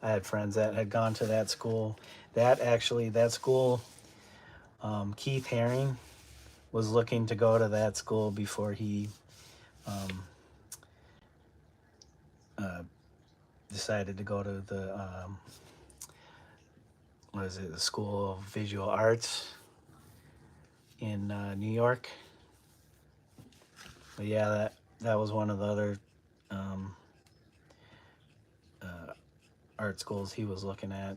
I had friends that had gone to that school. That school, Keith Haring was looking to go to that school before he decided to go to the the School of Visual Arts in New York. But yeah, that was one of the other art schools he was looking at.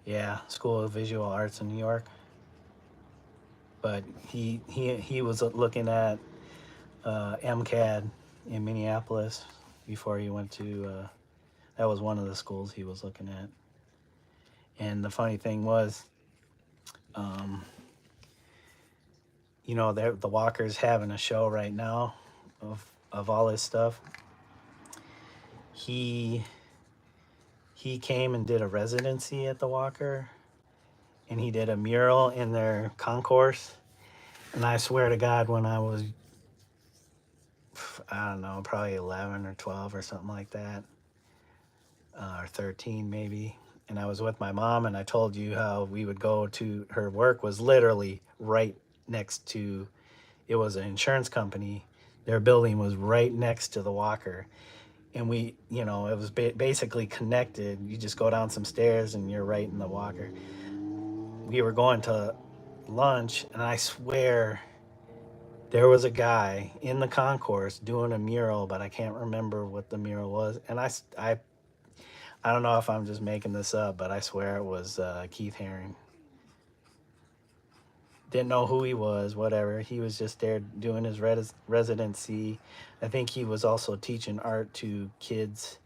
Yeah, School of Visual Arts in New York. But he was looking at MCAD in Minneapolis before he went to. That was one of the schools he was looking at. And the funny thing was, the Walker's having a show right now of all his stuff. He came and did a residency at the Walker, and he did a mural in their concourse. And I swear to God, when I was, I don't know, probably 11 or 12 or something like that, or 13 maybe, and I was with my mom, and I told you how we would go to, her work was literally right next to, it was an insurance company. Their building was right next to the Walker. And we, it was basically connected. You just go down some stairs and you're right in the Walker. We were going to lunch, and I swear there was a guy in the concourse doing a mural, but I can't remember what the mural was. And I don't know if I'm just making this up, but I swear it was Keith Haring. Didn't know who he was, whatever. He was just there doing his residency. I think he was also teaching art to kids.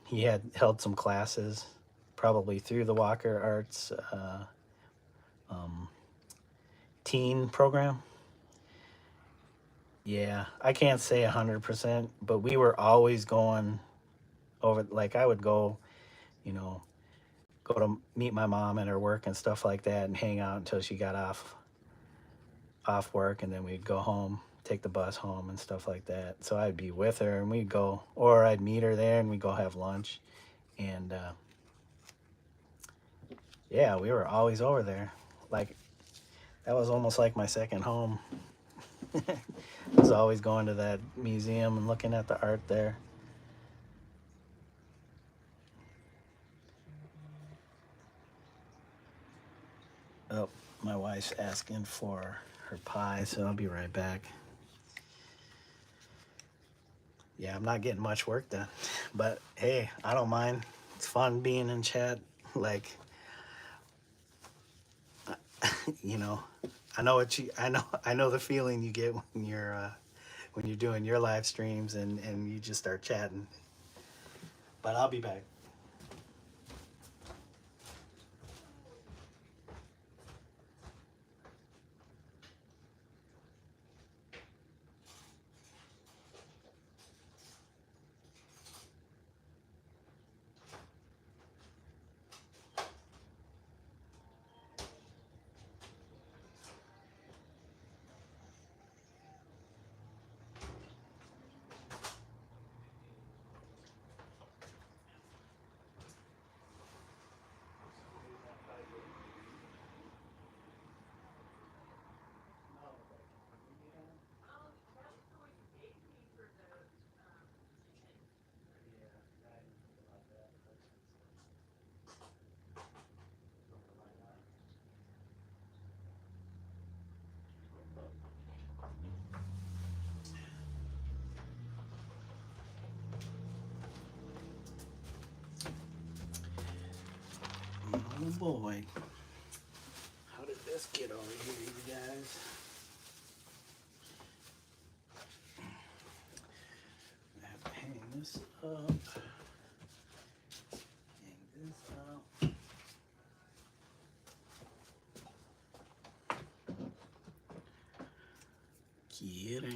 He had held some classes, probably through the Walker Arts teen program. Yeah, I can't say 100%, but we were always going over, like I would go, go to meet my mom at her work and stuff like that and hang out until she got off work, and then we'd go home, take the bus home and stuff like that. So I'd be with her and we'd go, or I'd meet her there and we'd go have lunch. And yeah, we were always over there. Like, that was almost like my second home. I was always going to that museum and looking at the art there. Oh, my wife's asking for her pie, so I'll be right back. Yeah, I'm not getting much work done, but hey, I don't mind. It's fun being in chat. Like, I know what you. I know. I know the feeling you get when you're doing your live streams and you just start chatting. But I'll be back. Oh boy. How did this get over here, you guys? I have to hang this up. Hang this up. Get it.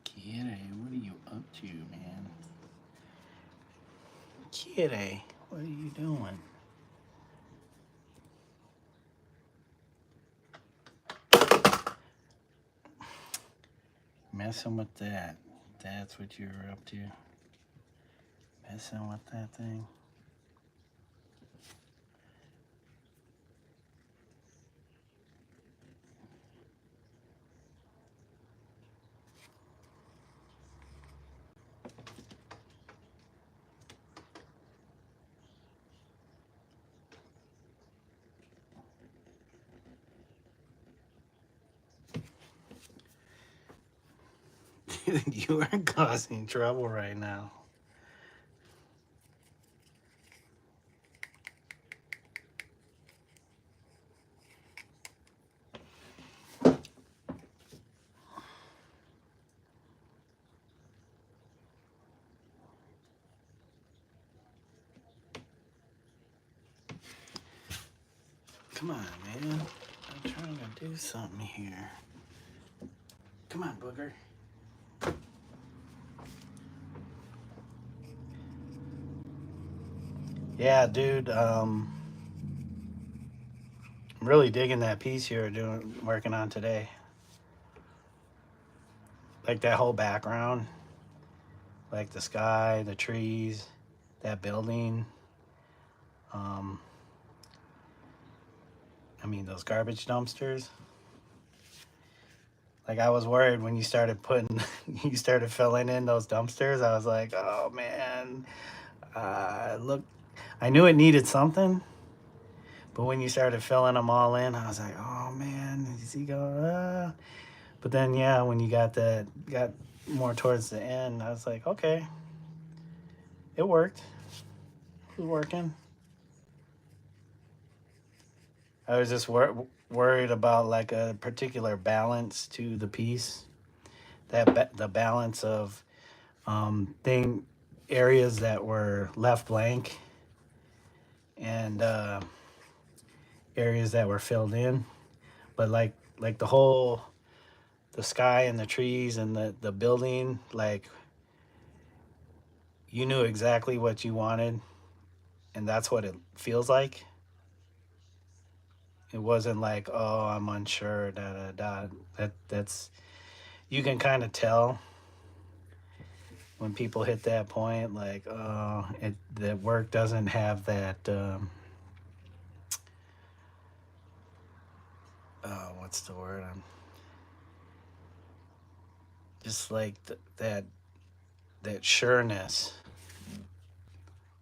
Kitty, what are you up to, man? Kitty, what are you doing? Messing with that. That's what you're up to. Messing with that thing. You are causing trouble right now. Come on, man. I'm trying to do something here. Come on, booger. Yeah, dude. I'm really digging that piece you're working on today. Like that whole background, like the sky, the trees, that building. Um, I mean, those garbage dumpsters. Like I was worried when you started putting, you started filling in those dumpsters. I was like, oh man, look, I knew it needed something, but when you started filling them all in, I was like, oh man, is he going? But then yeah, when you got more towards the end, I was like, okay, it worked. It was working. I was just worried about like a particular balance to the piece. The balance of thing areas that were left blank and areas that were filled in. But like the sky and the trees and the building, like you knew exactly what you wanted, and that's what it feels like. It wasn't like, oh, I'm unsure, da da da. That's you can kind of tell when people hit that point, like, oh, the work doesn't have that. What's the word? Just like that sureness.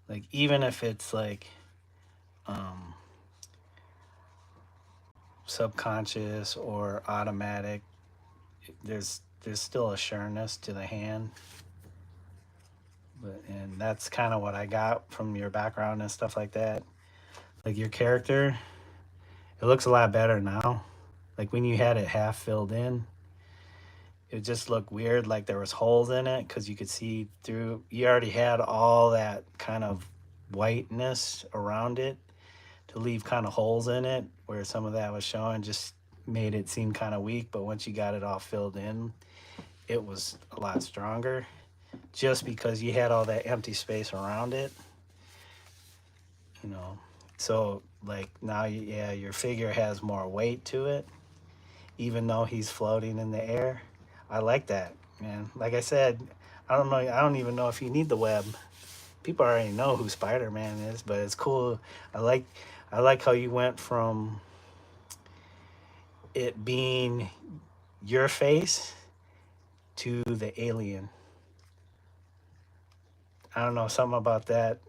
Like even if it's like um, subconscious or automatic, there's still a sureness to the hand. And that's kind of what I got from your background and stuff like that. Like your character, it looks a lot better now. Like when you had it half filled in, it just looked weird. Like there was holes in it because you could see through. You already had all that kind of whiteness around it to leave kind of holes in it where some of that was showing. Just made it seem kind of weak. But once you got it all filled in, it was a lot stronger. Just because you had all that empty space around it, you know. So like now, yeah, your figure has more weight to it, even though he's floating in the air. I like that, man. Like I said, I don't know. I don't even know if you need the web. People already know who Spider-Man is, but it's cool. I like, I like how you went from it being your face to the alien. I don't know, something about that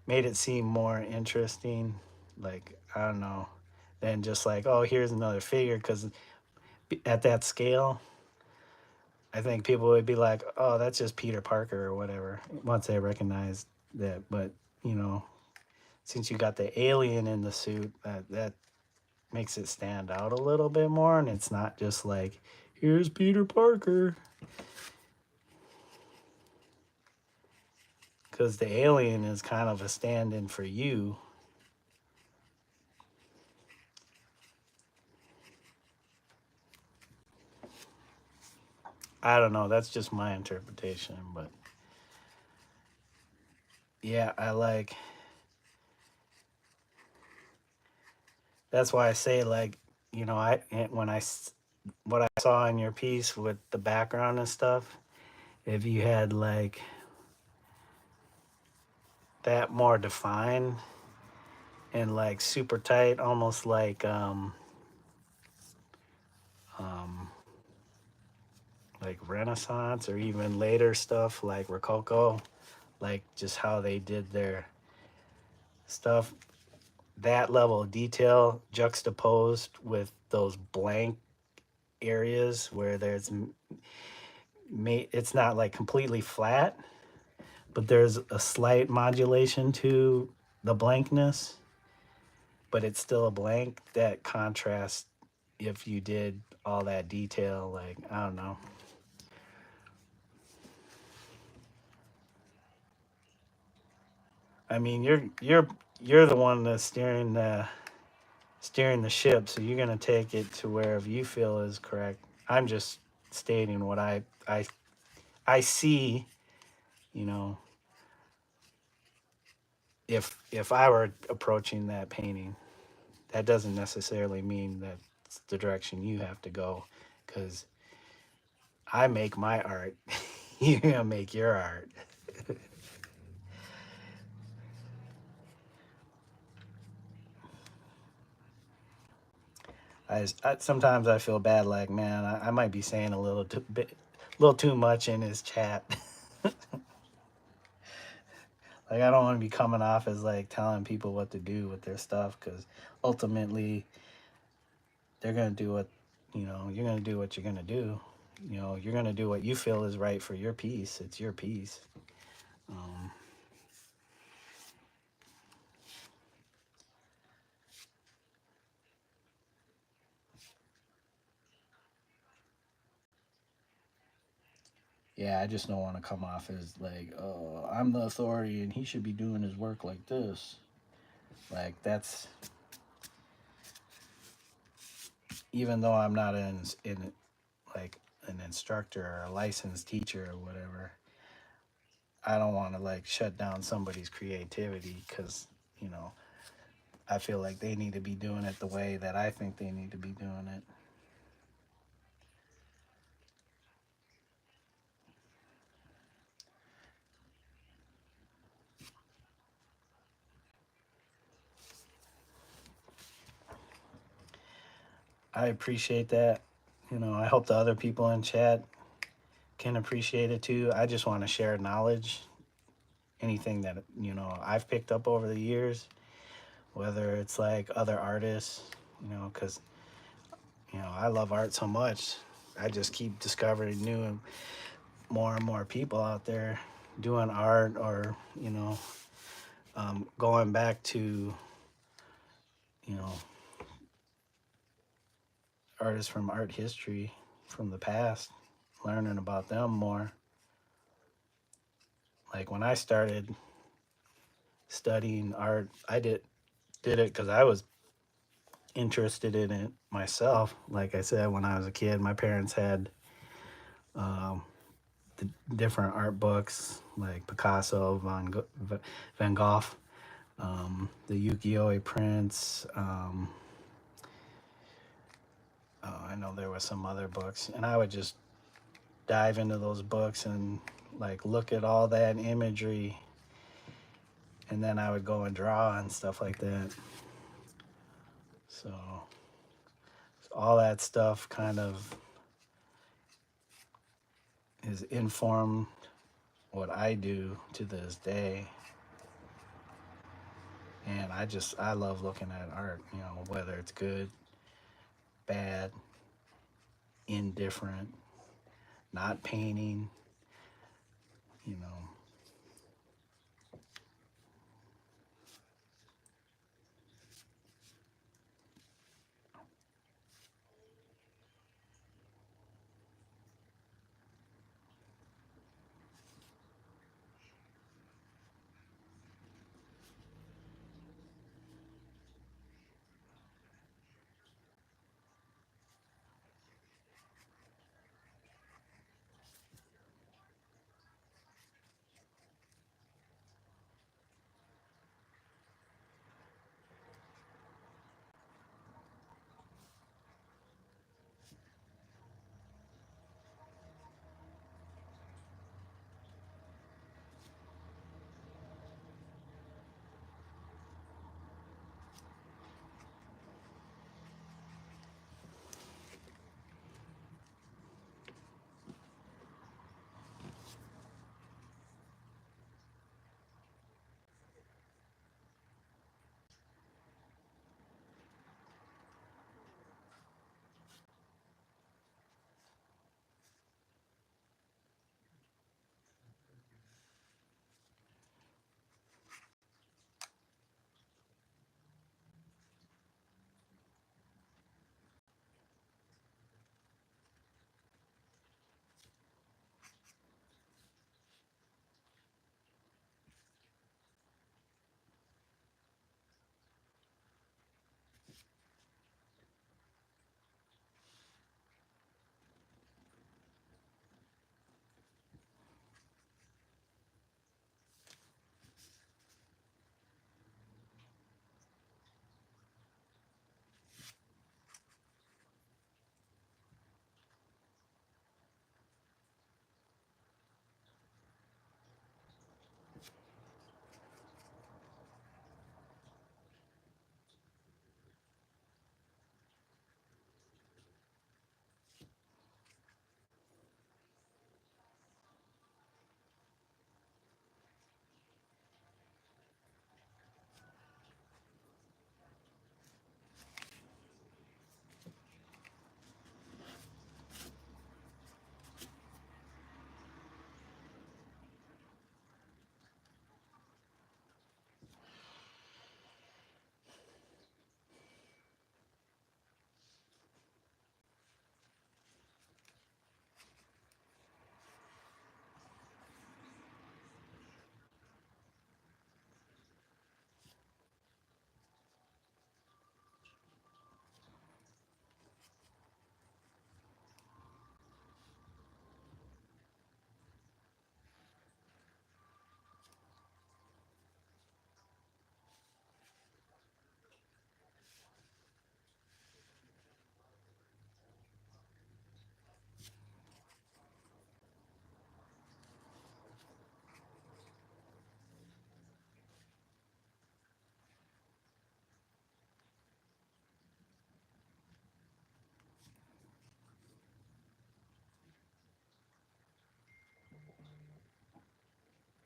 made it seem more interesting. Like I don't know, than just like, oh, here's another figure. Because at that scale, I think people would be like, oh, that's just Peter Parker or whatever once they recognize that. But you know, since you got the alien in the suit, that makes it stand out a little bit more, and it's not just like, here's Peter Parker. Because the alien is kind of a stand-in for you. I don't know. That's just my interpretation, but yeah, I like. That's why I say like, you know, when what I saw in your piece with the background and stuff, if you had like that more defined and like super tight, almost um like Renaissance or even later stuff like Rococo, like just how they did their stuff, that level of detail juxtaposed with those blank areas where it's not like completely flat, but there's a slight modulation to the blankness, but it's still a blank. That contrast, if you did all that detail, like I don't know. I mean, you're the one that's steering the ship, so you're gonna take it to wherever you feel is correct. I'm just stating what I see. You know, if I were approaching that painting, that doesn't necessarily mean that's the direction you have to go, because I make my art. You're gonna make your art. Sometimes I feel bad, like, man, I might be saying little too much in his chat. Like, I don't want to be coming off as like telling people what to do with their stuff, because ultimately they're gonna do what, you're gonna do what you're gonna do. You're gonna do what you feel is right for your piece. It's your piece. Um, yeah, I just don't want to come off as like, oh, I'm the authority and he should be doing his work like this. Like, that's, even though I'm not in like an instructor or a licensed teacher or whatever, I don't want to like shut down somebody's creativity, because, you know, I feel like they need to be doing it the way that I think they need to be doing it. I appreciate that. I hope the other people in chat can appreciate it too. I just want to share knowledge, anything that, I've picked up over the years, whether it's like other artists, because, I love art so much. I just keep discovering new and more people out there doing art, or, going back to, you know, artists from art history from the past, learning about them more. Like, when I started studying art, I did it because I was interested in it myself. Like I said, when I was a kid, my parents had um, the different art books, like Picasso, Van Gogh, the ukiyo-e prints. I know there were some other books, and I would just dive into those books and like look at all that imagery, and then I would go and draw and stuff like that. So all that stuff kind of is informed what I do to this day. And I love looking at art, whether it's good, bad, indifferent, not painting, you know.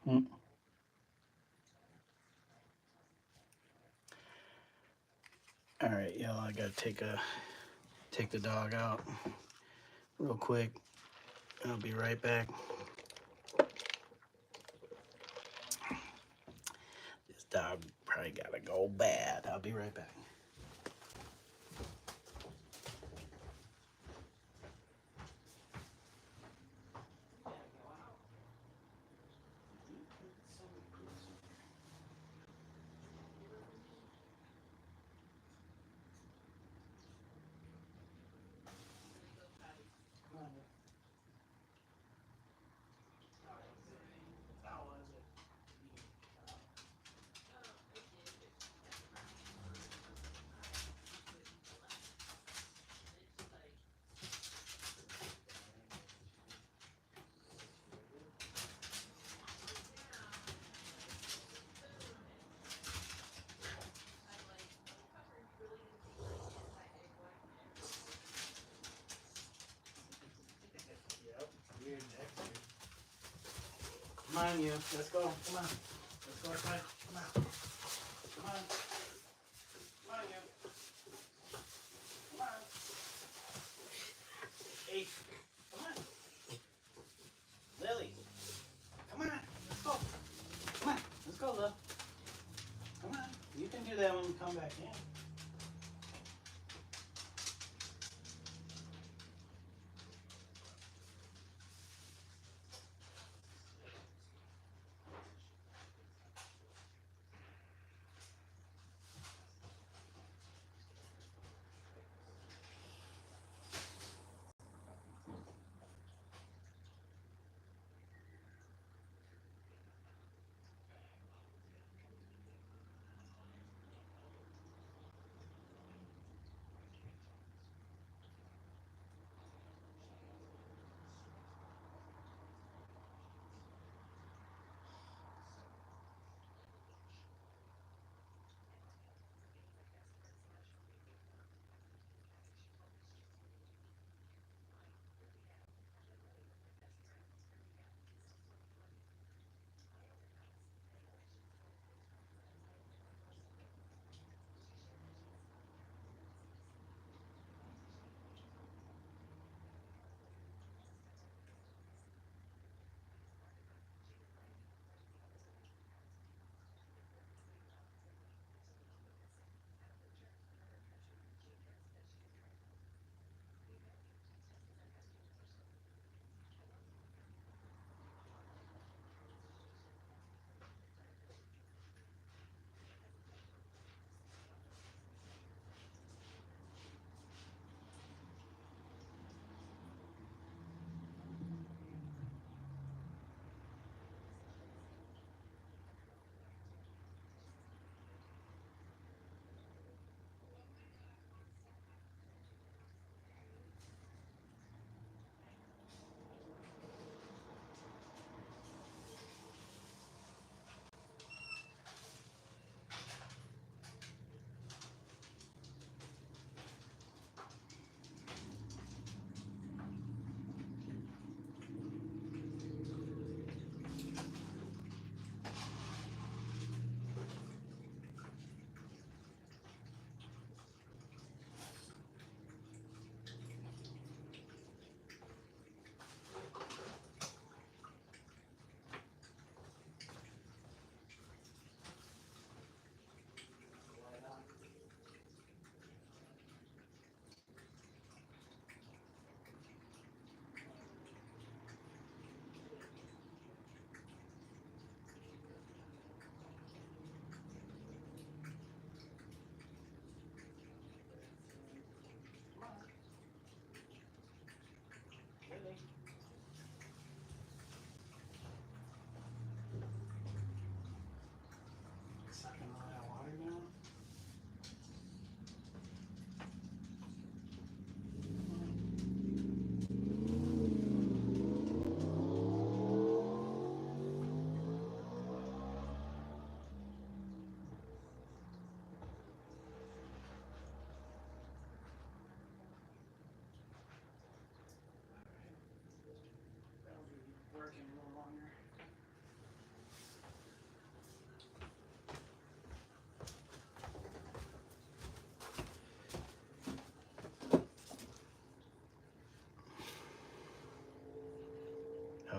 Mm. All right, y'all. I gotta take the dog out real quick. I'll be right back. This dog probably gotta go bad. I'll be right back. Come on, you. Let's go. Come on. Let's go outside. Come on. Come on. Come on, you. Come on. Hey. Come on. Lily. Come on. Let's go. Come on. Let's go, love. Come on. You can do that when you come back in.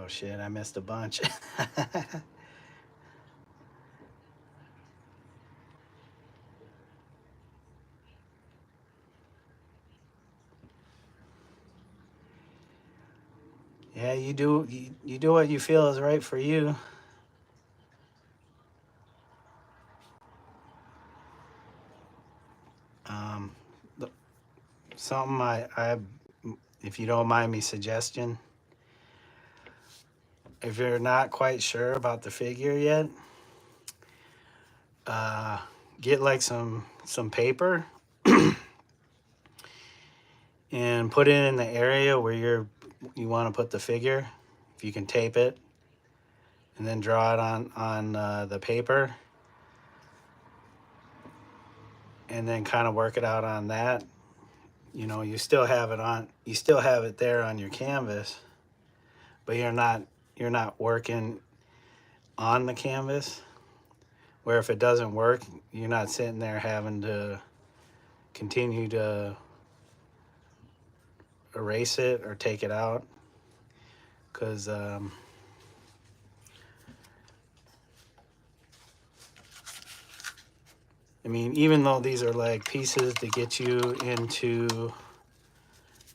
shit, I missed a bunch. Yeah, you do what you feel is right for you. Um, something if you don't mind me suggesting, if you're not quite sure about the figure yet, uh, get like some paper and put it in the area where you want to put the figure. If you can tape it, and then draw it on the paper, and then kind of work it out on that. You know, you still have it there on your canvas, but you're not working on the canvas. Where if it doesn't work, you're not sitting there having to continue to erase it or take it out, because I mean, even though these are like pieces to get you into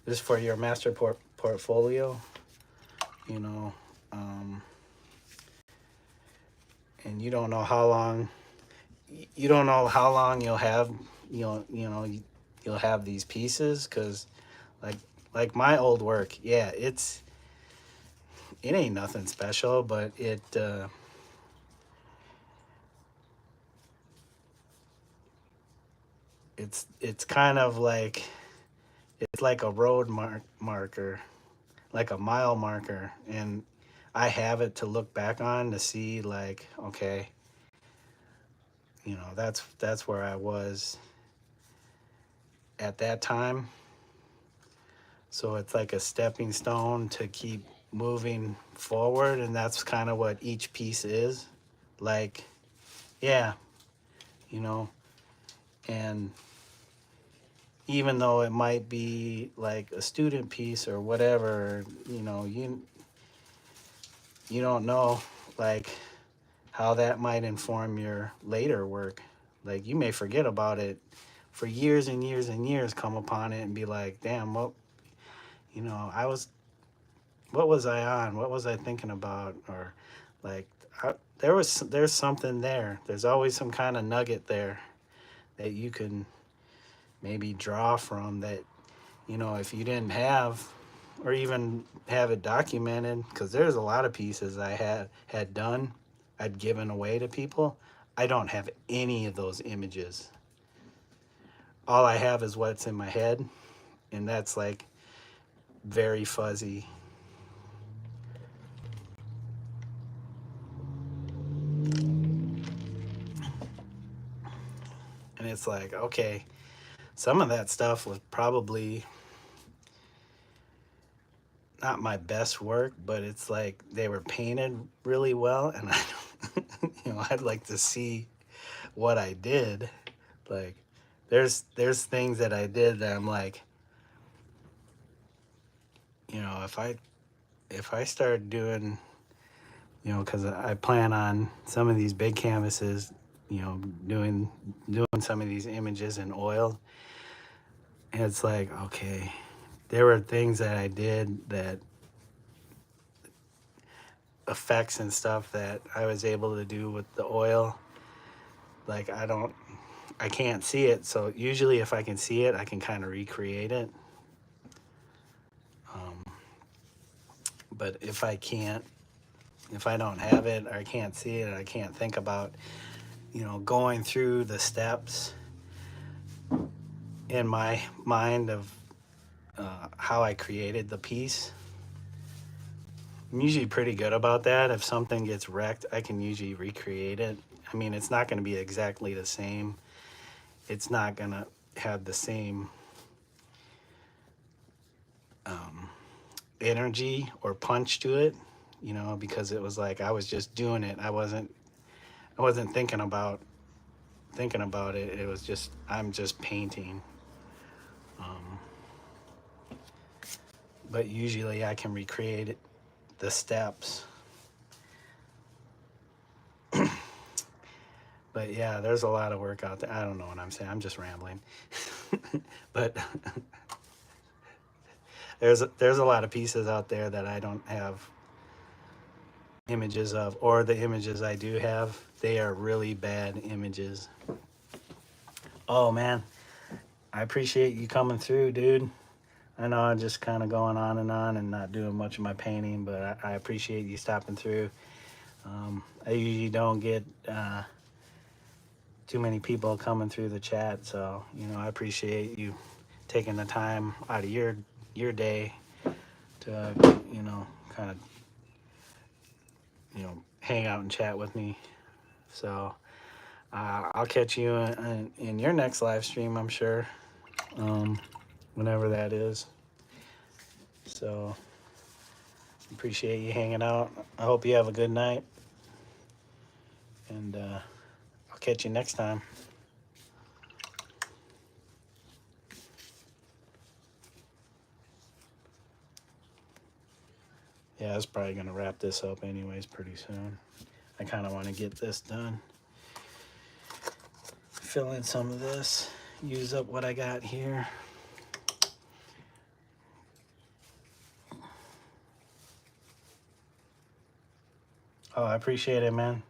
this for your master portfolio, you know, and you don't know how long you'll have, you'll have these pieces, because like my old work, yeah, it ain't nothing special, but it's kind of like, it's like a road marker, like a mile marker, and I have it to look back on to see, like, okay, that's where I was at that time. So it's like a stepping stone to keep moving forward, and that's kind of what each piece is. Like, yeah, you know, and even though it might be like a student piece or whatever, you don't know, like, how that might inform your later work. Like, you may forget about it for years and years and years, come upon it and be like, damn, what was I on? What was I thinking about? Or like, there's something there. There's always some kind of nugget there that you can maybe draw from, that, if you didn't have, or even have it documented, because there's a lot of pieces I had done, I'd given away to people. I don't have any of those images. All I have is what's in my head, and that's like very fuzzy. And it's like, okay, some of that stuff was probably not my best work, but it's like they were painted really well, and I'd like to see what I did. Like, there's things that I did that I'm like, if I start doing, because I plan on some of these big canvases, doing some of these images in oil. And it's like, okay, there were things that I did, that effects and stuff that I was able to do with the oil. Like, I can't see it. So usually if I can see it, I can kind of recreate it. But if I don't have it, or I can't see it, or I can't think about, going through the steps in my mind of how I created the piece, I'm usually pretty good about that. If something gets wrecked, I can usually recreate it. I mean, it's not going to be exactly the same. It's not going to have the same energy or punch to it, because it was like I was just doing it. I wasn't thinking about it. It was just, I'm just painting. But usually I can recreate the steps. But yeah, there's a lot of work out there. I don't know what I'm saying. I'm just rambling. But there's a lot of pieces out there that I don't have images of, or the images I do have, they are really bad images. Oh man, I appreciate you coming through, dude. I know I'm just kind of going on and not doing much of my painting, but I appreciate you stopping through. I usually don't get too many people coming through the chat, so you know I appreciate you taking the time out of your day to you know kind of hang out and chat with me. So I'll catch you in your next live stream, I'm sure, whenever that is. So appreciate you hanging out. I hope you have a good night, and I'll catch you next time. Yeah, I was probably going to wrap this up anyways pretty soon. I kind of want to get this done. Fill in some of this. Use up what I got here. Oh, I appreciate it, man.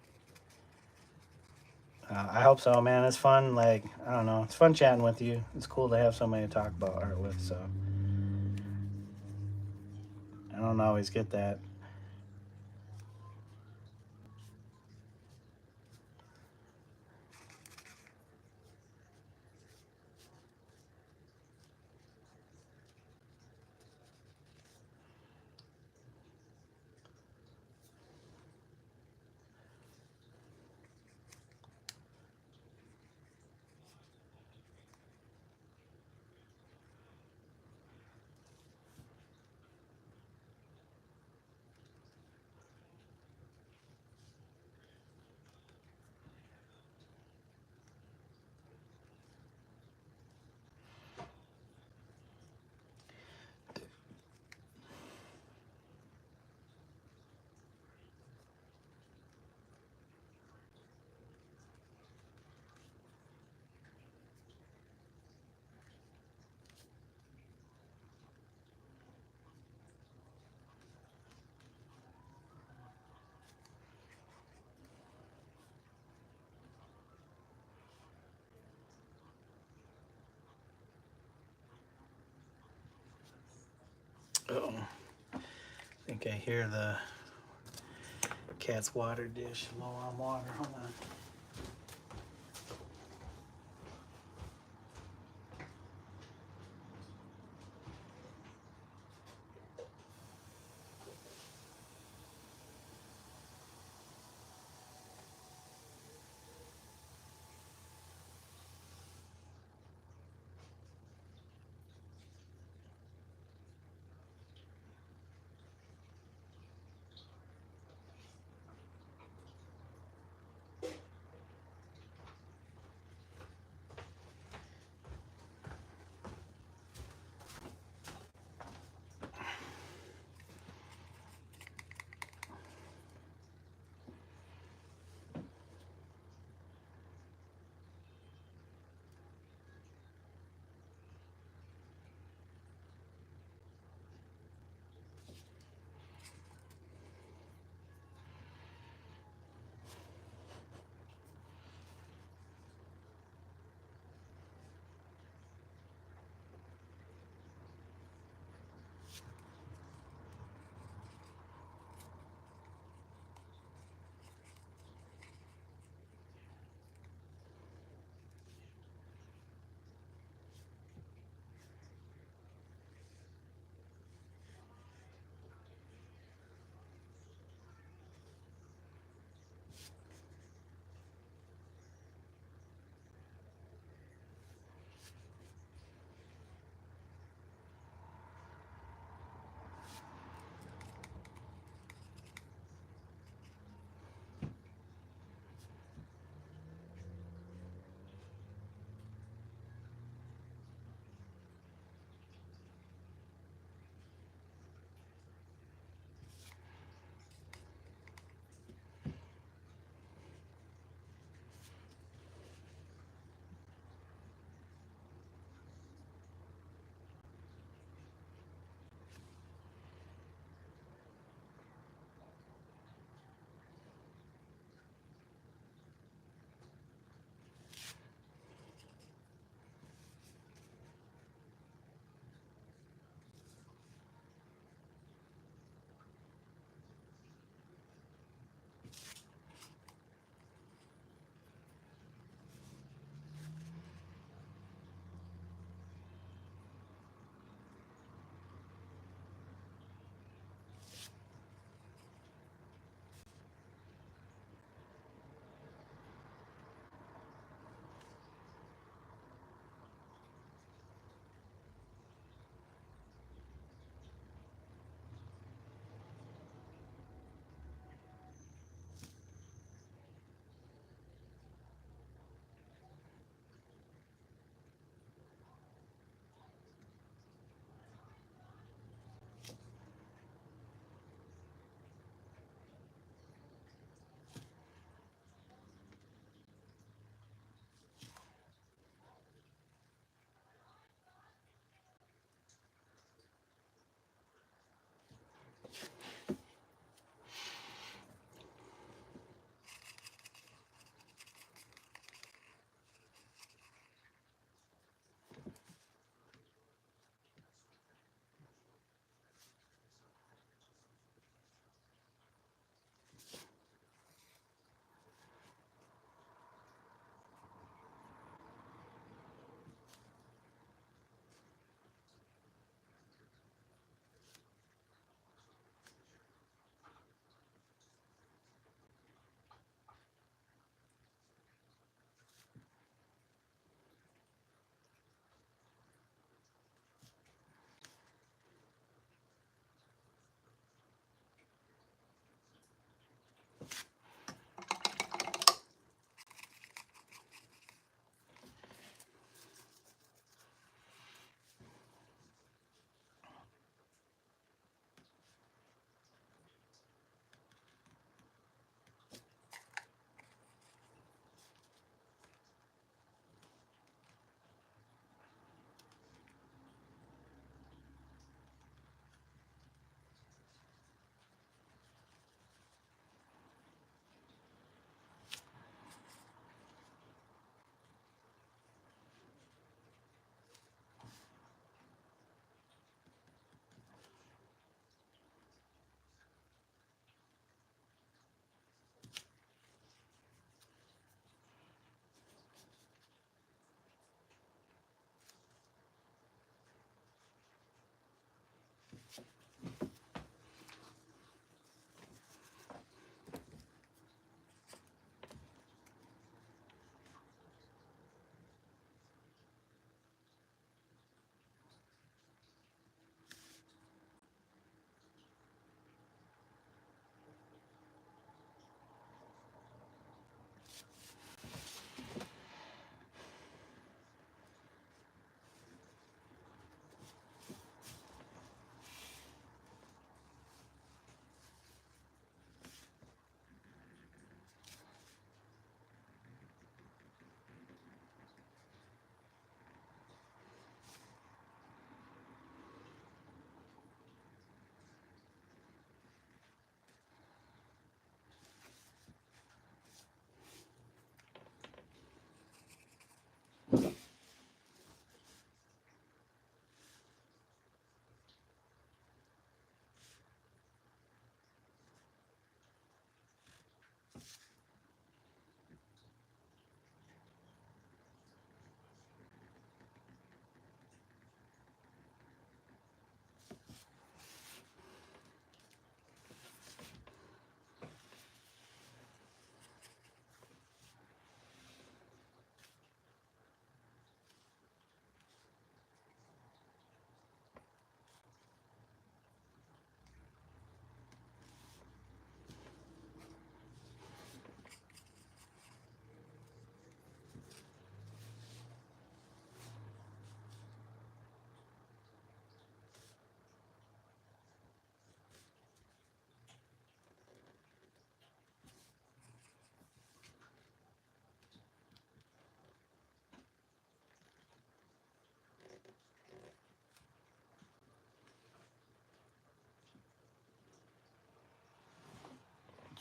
I hope so, man. It's fun. Like, I don't know. It's fun chatting with you. It's cool to have somebody to talk about art with, so. I don't always get that. Uh-oh. I think I hear the cat's water dish low on water. Hold on.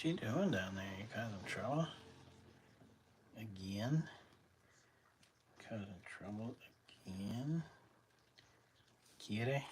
What you doing down there? You causing trouble? Again? Causing trouble again? Kitty?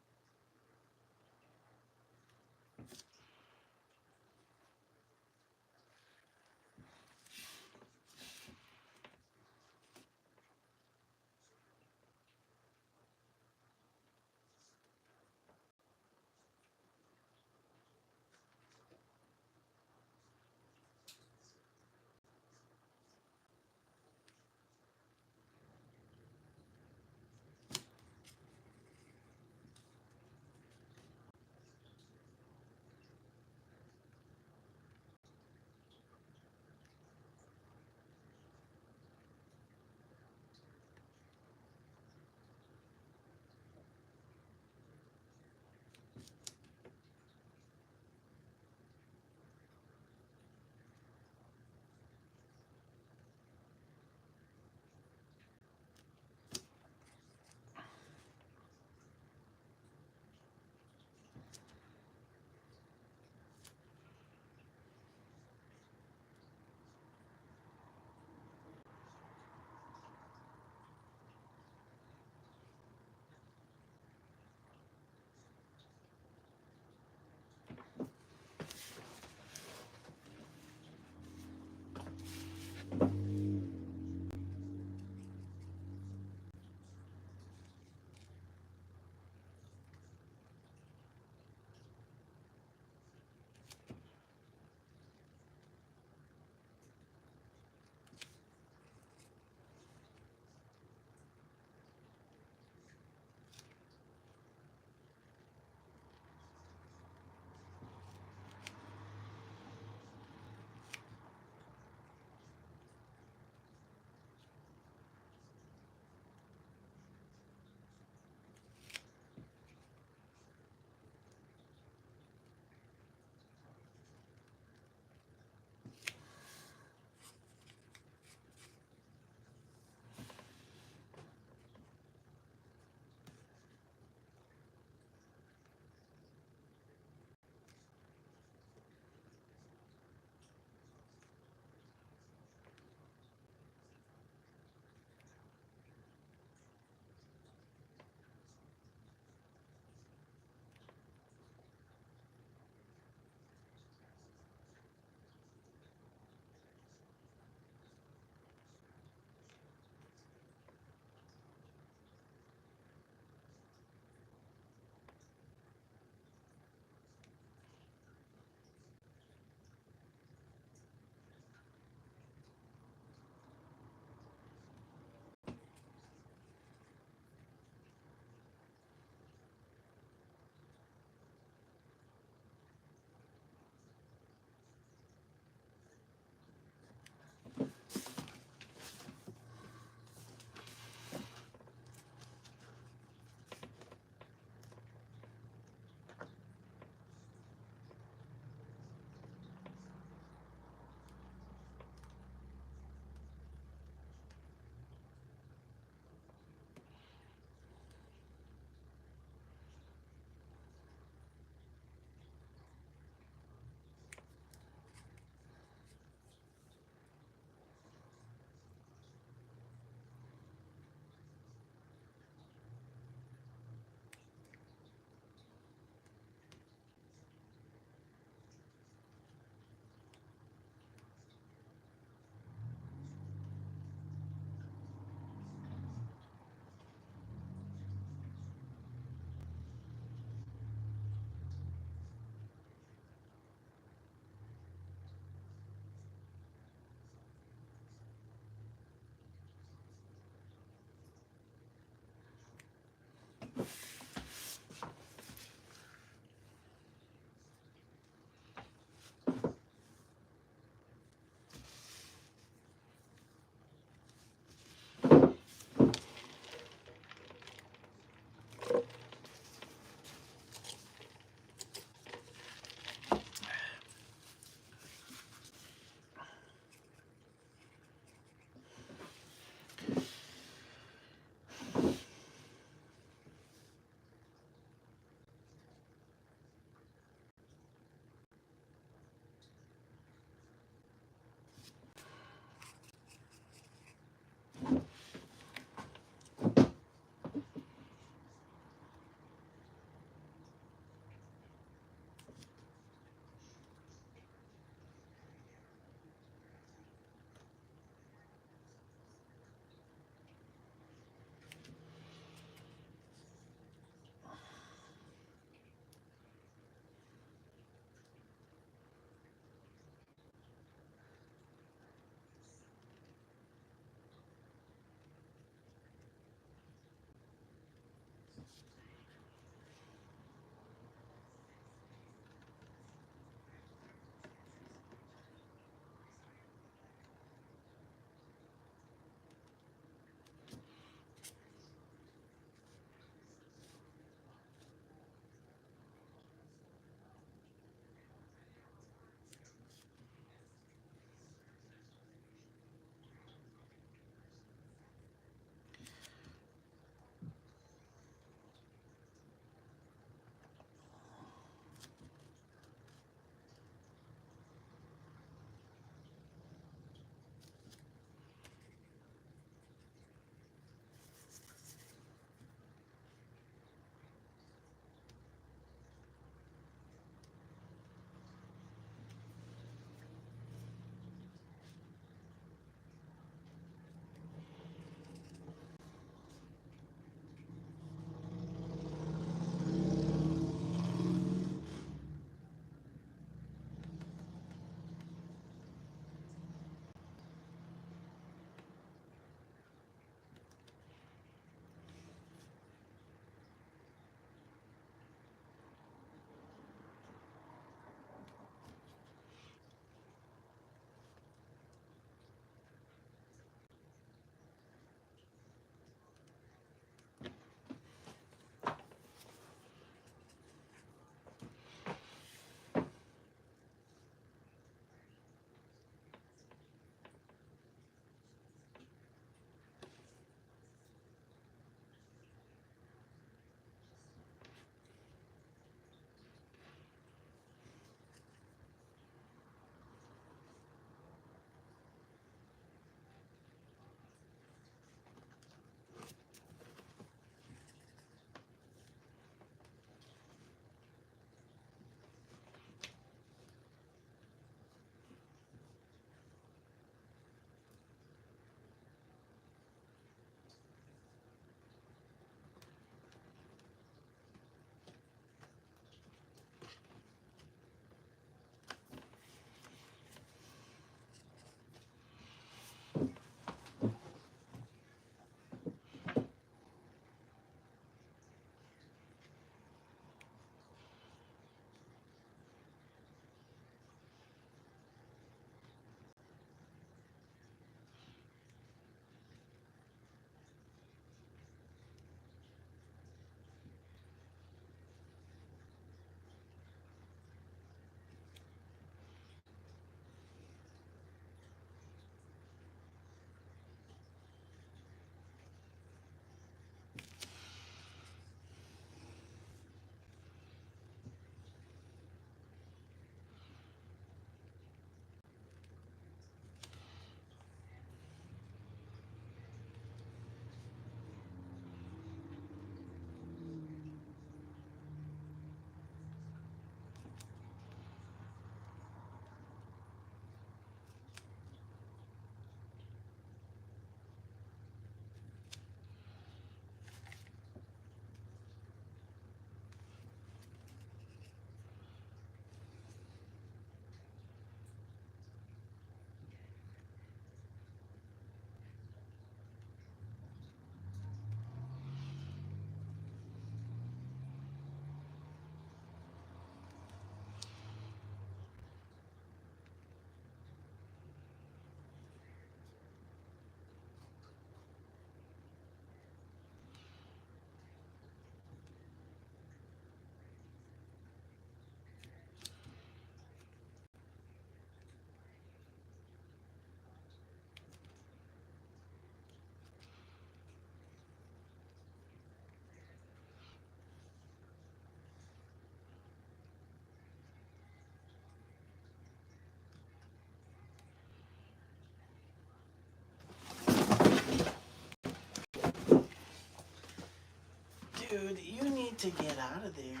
Dude, you need to get out of there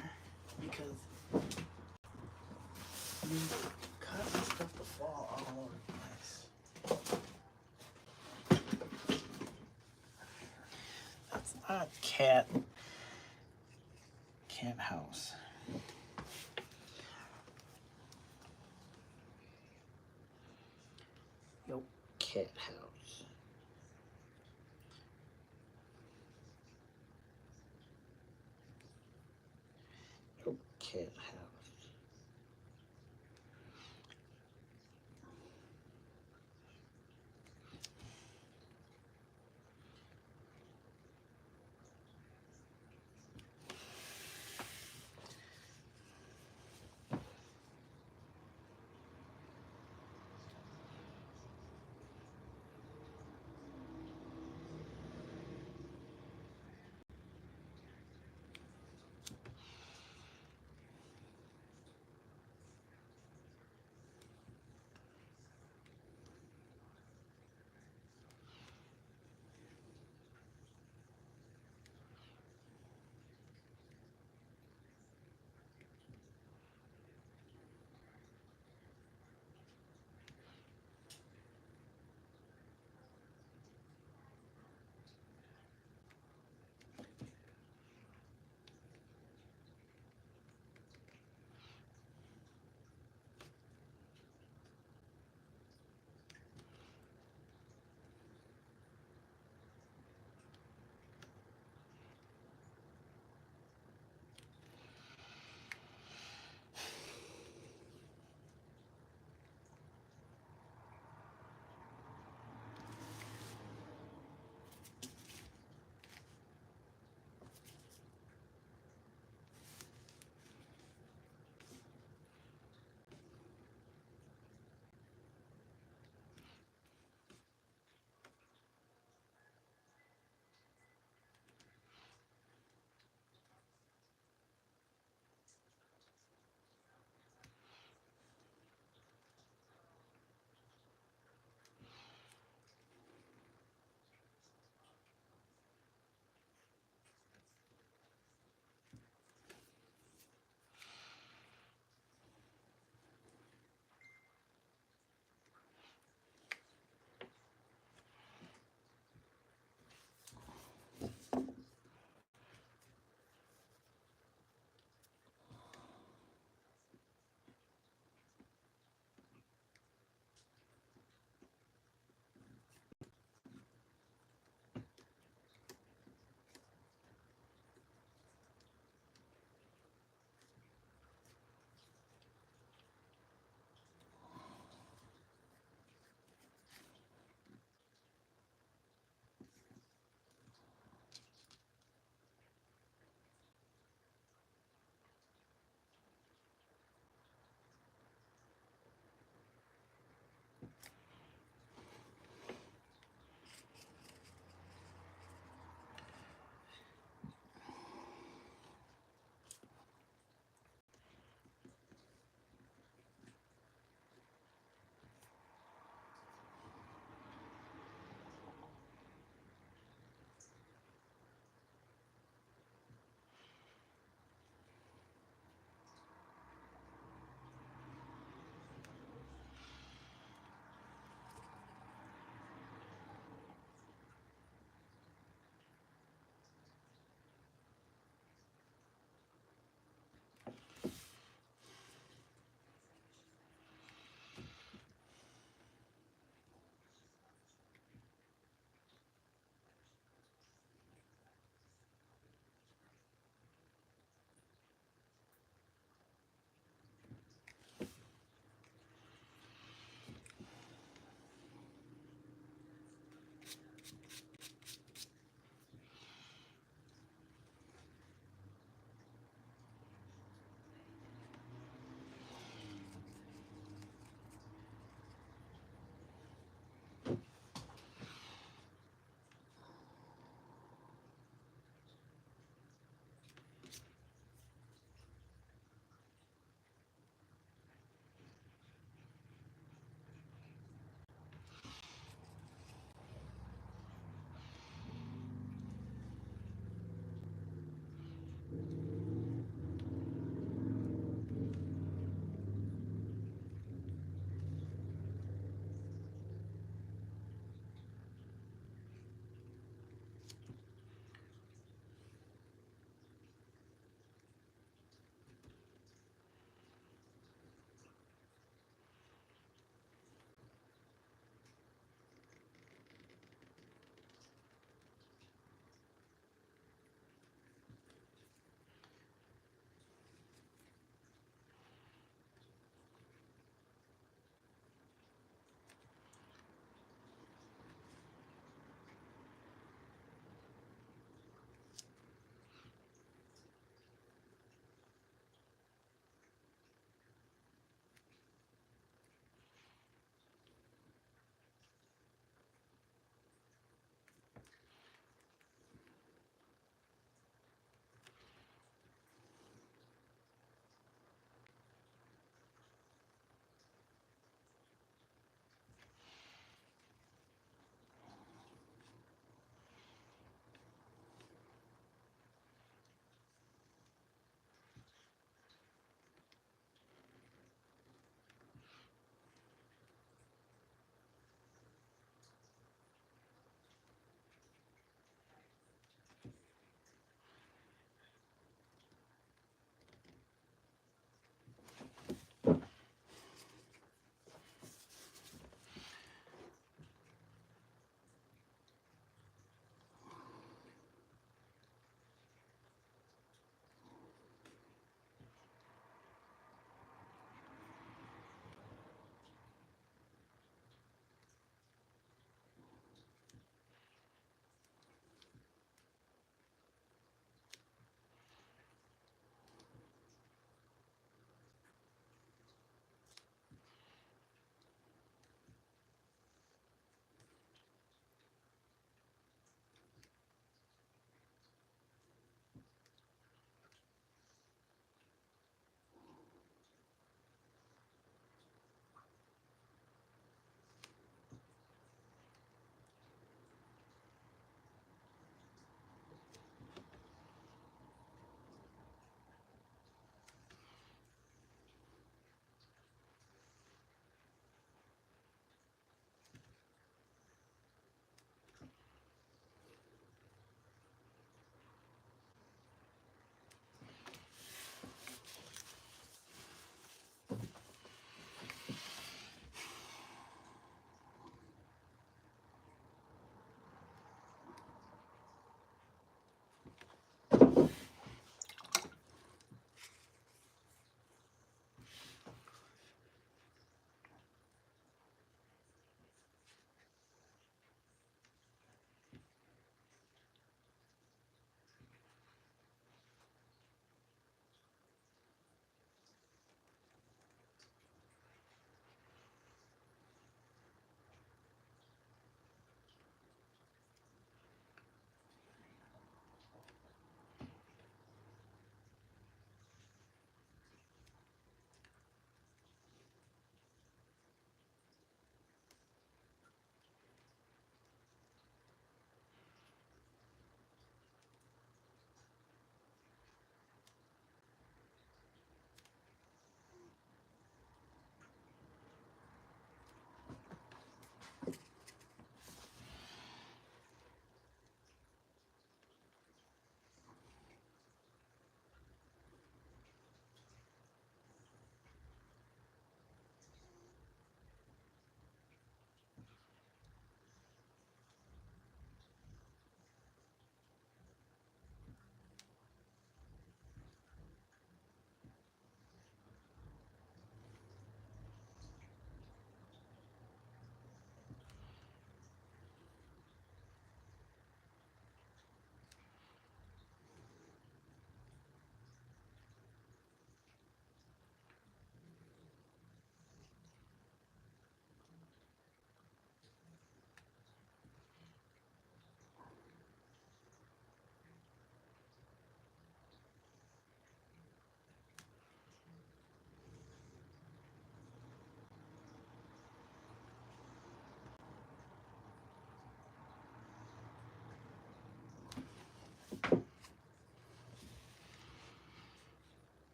because you causing stuff to fall all over the place. That's not cat house. Yo, cat house. Yo, cat house.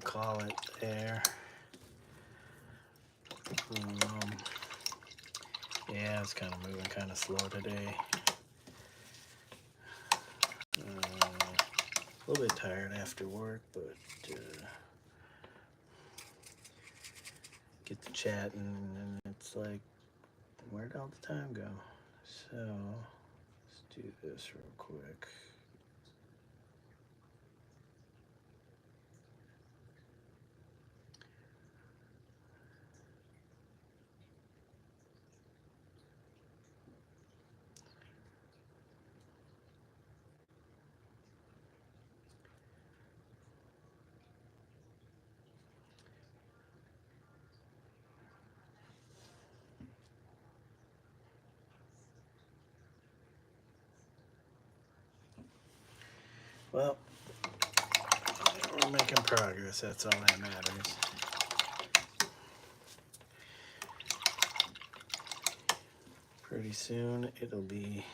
call it there. Yeah, it's kind of moving kind of slow today. A little bit tired after work, but get to chatting and it's like, where'd all the time go? So let's do this real quick. Well, we're making progress. That's all that matters. Pretty soon it'll be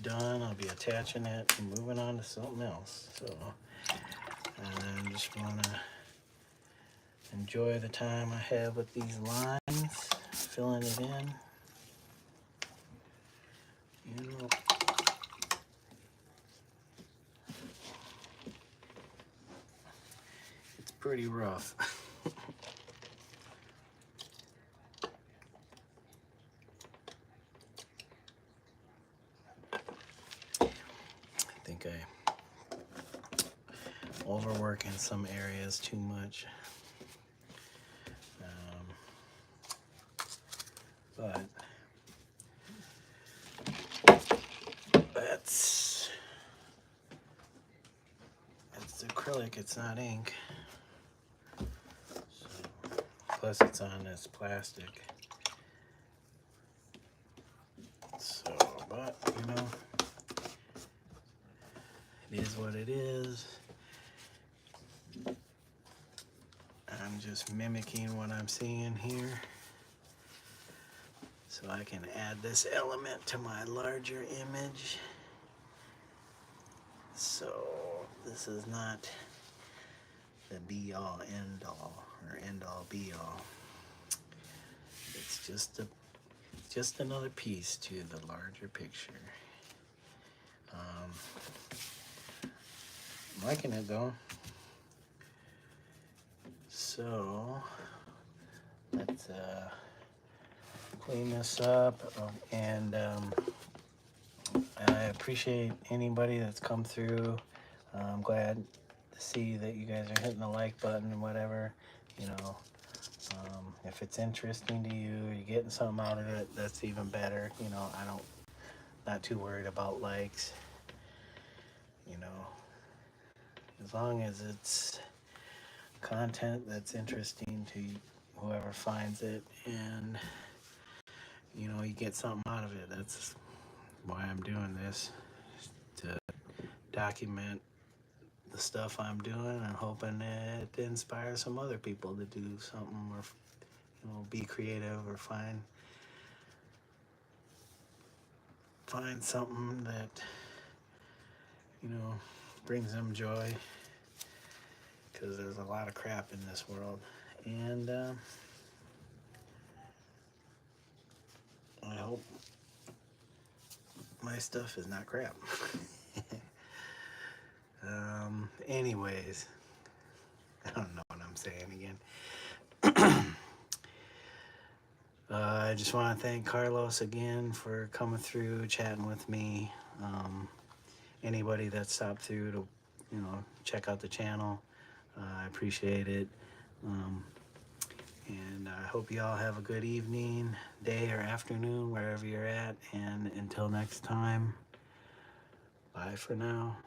done. I'll be attaching it and moving on to something else. So, and I just want to enjoy the time I have with these lines, filling it in. You know, it's pretty rough. I think I overwork in some areas too much. But that's acrylic, it's not ink. So, plus it's on this plastic. So, but you know, it is what it is. I'm just mimicking what I'm seeing here, so I can add this element to my larger image. So this is not the be-all end-all or end-all be-all. It's just another piece to the larger picture. I'm liking it though. So let's clean this up, and I appreciate anybody that's come through. I'm glad to see that you guys are hitting the like button and whatever. You know, if it's interesting to you, you're getting something out of it, that's even better. You know, not too worried about likes. You know, as long as it's content that's interesting to whoever finds it, and you know, you get something out of it. That's why I'm doing this, to document the stuff I'm doing and hoping it inspires some other people to do something, or you know, be creative, or find something that, you know, brings them joy, because there's a lot of crap in this world, and I hope my stuff is not crap. Anyways, I don't know what I'm saying again. I just want to thank Carlos again for coming through, chatting with me. Anybody that stopped through to, you know, check out the channel, I appreciate it. And I hope you all have a good evening, day, or afternoon, wherever you're at. And until next time, bye for now.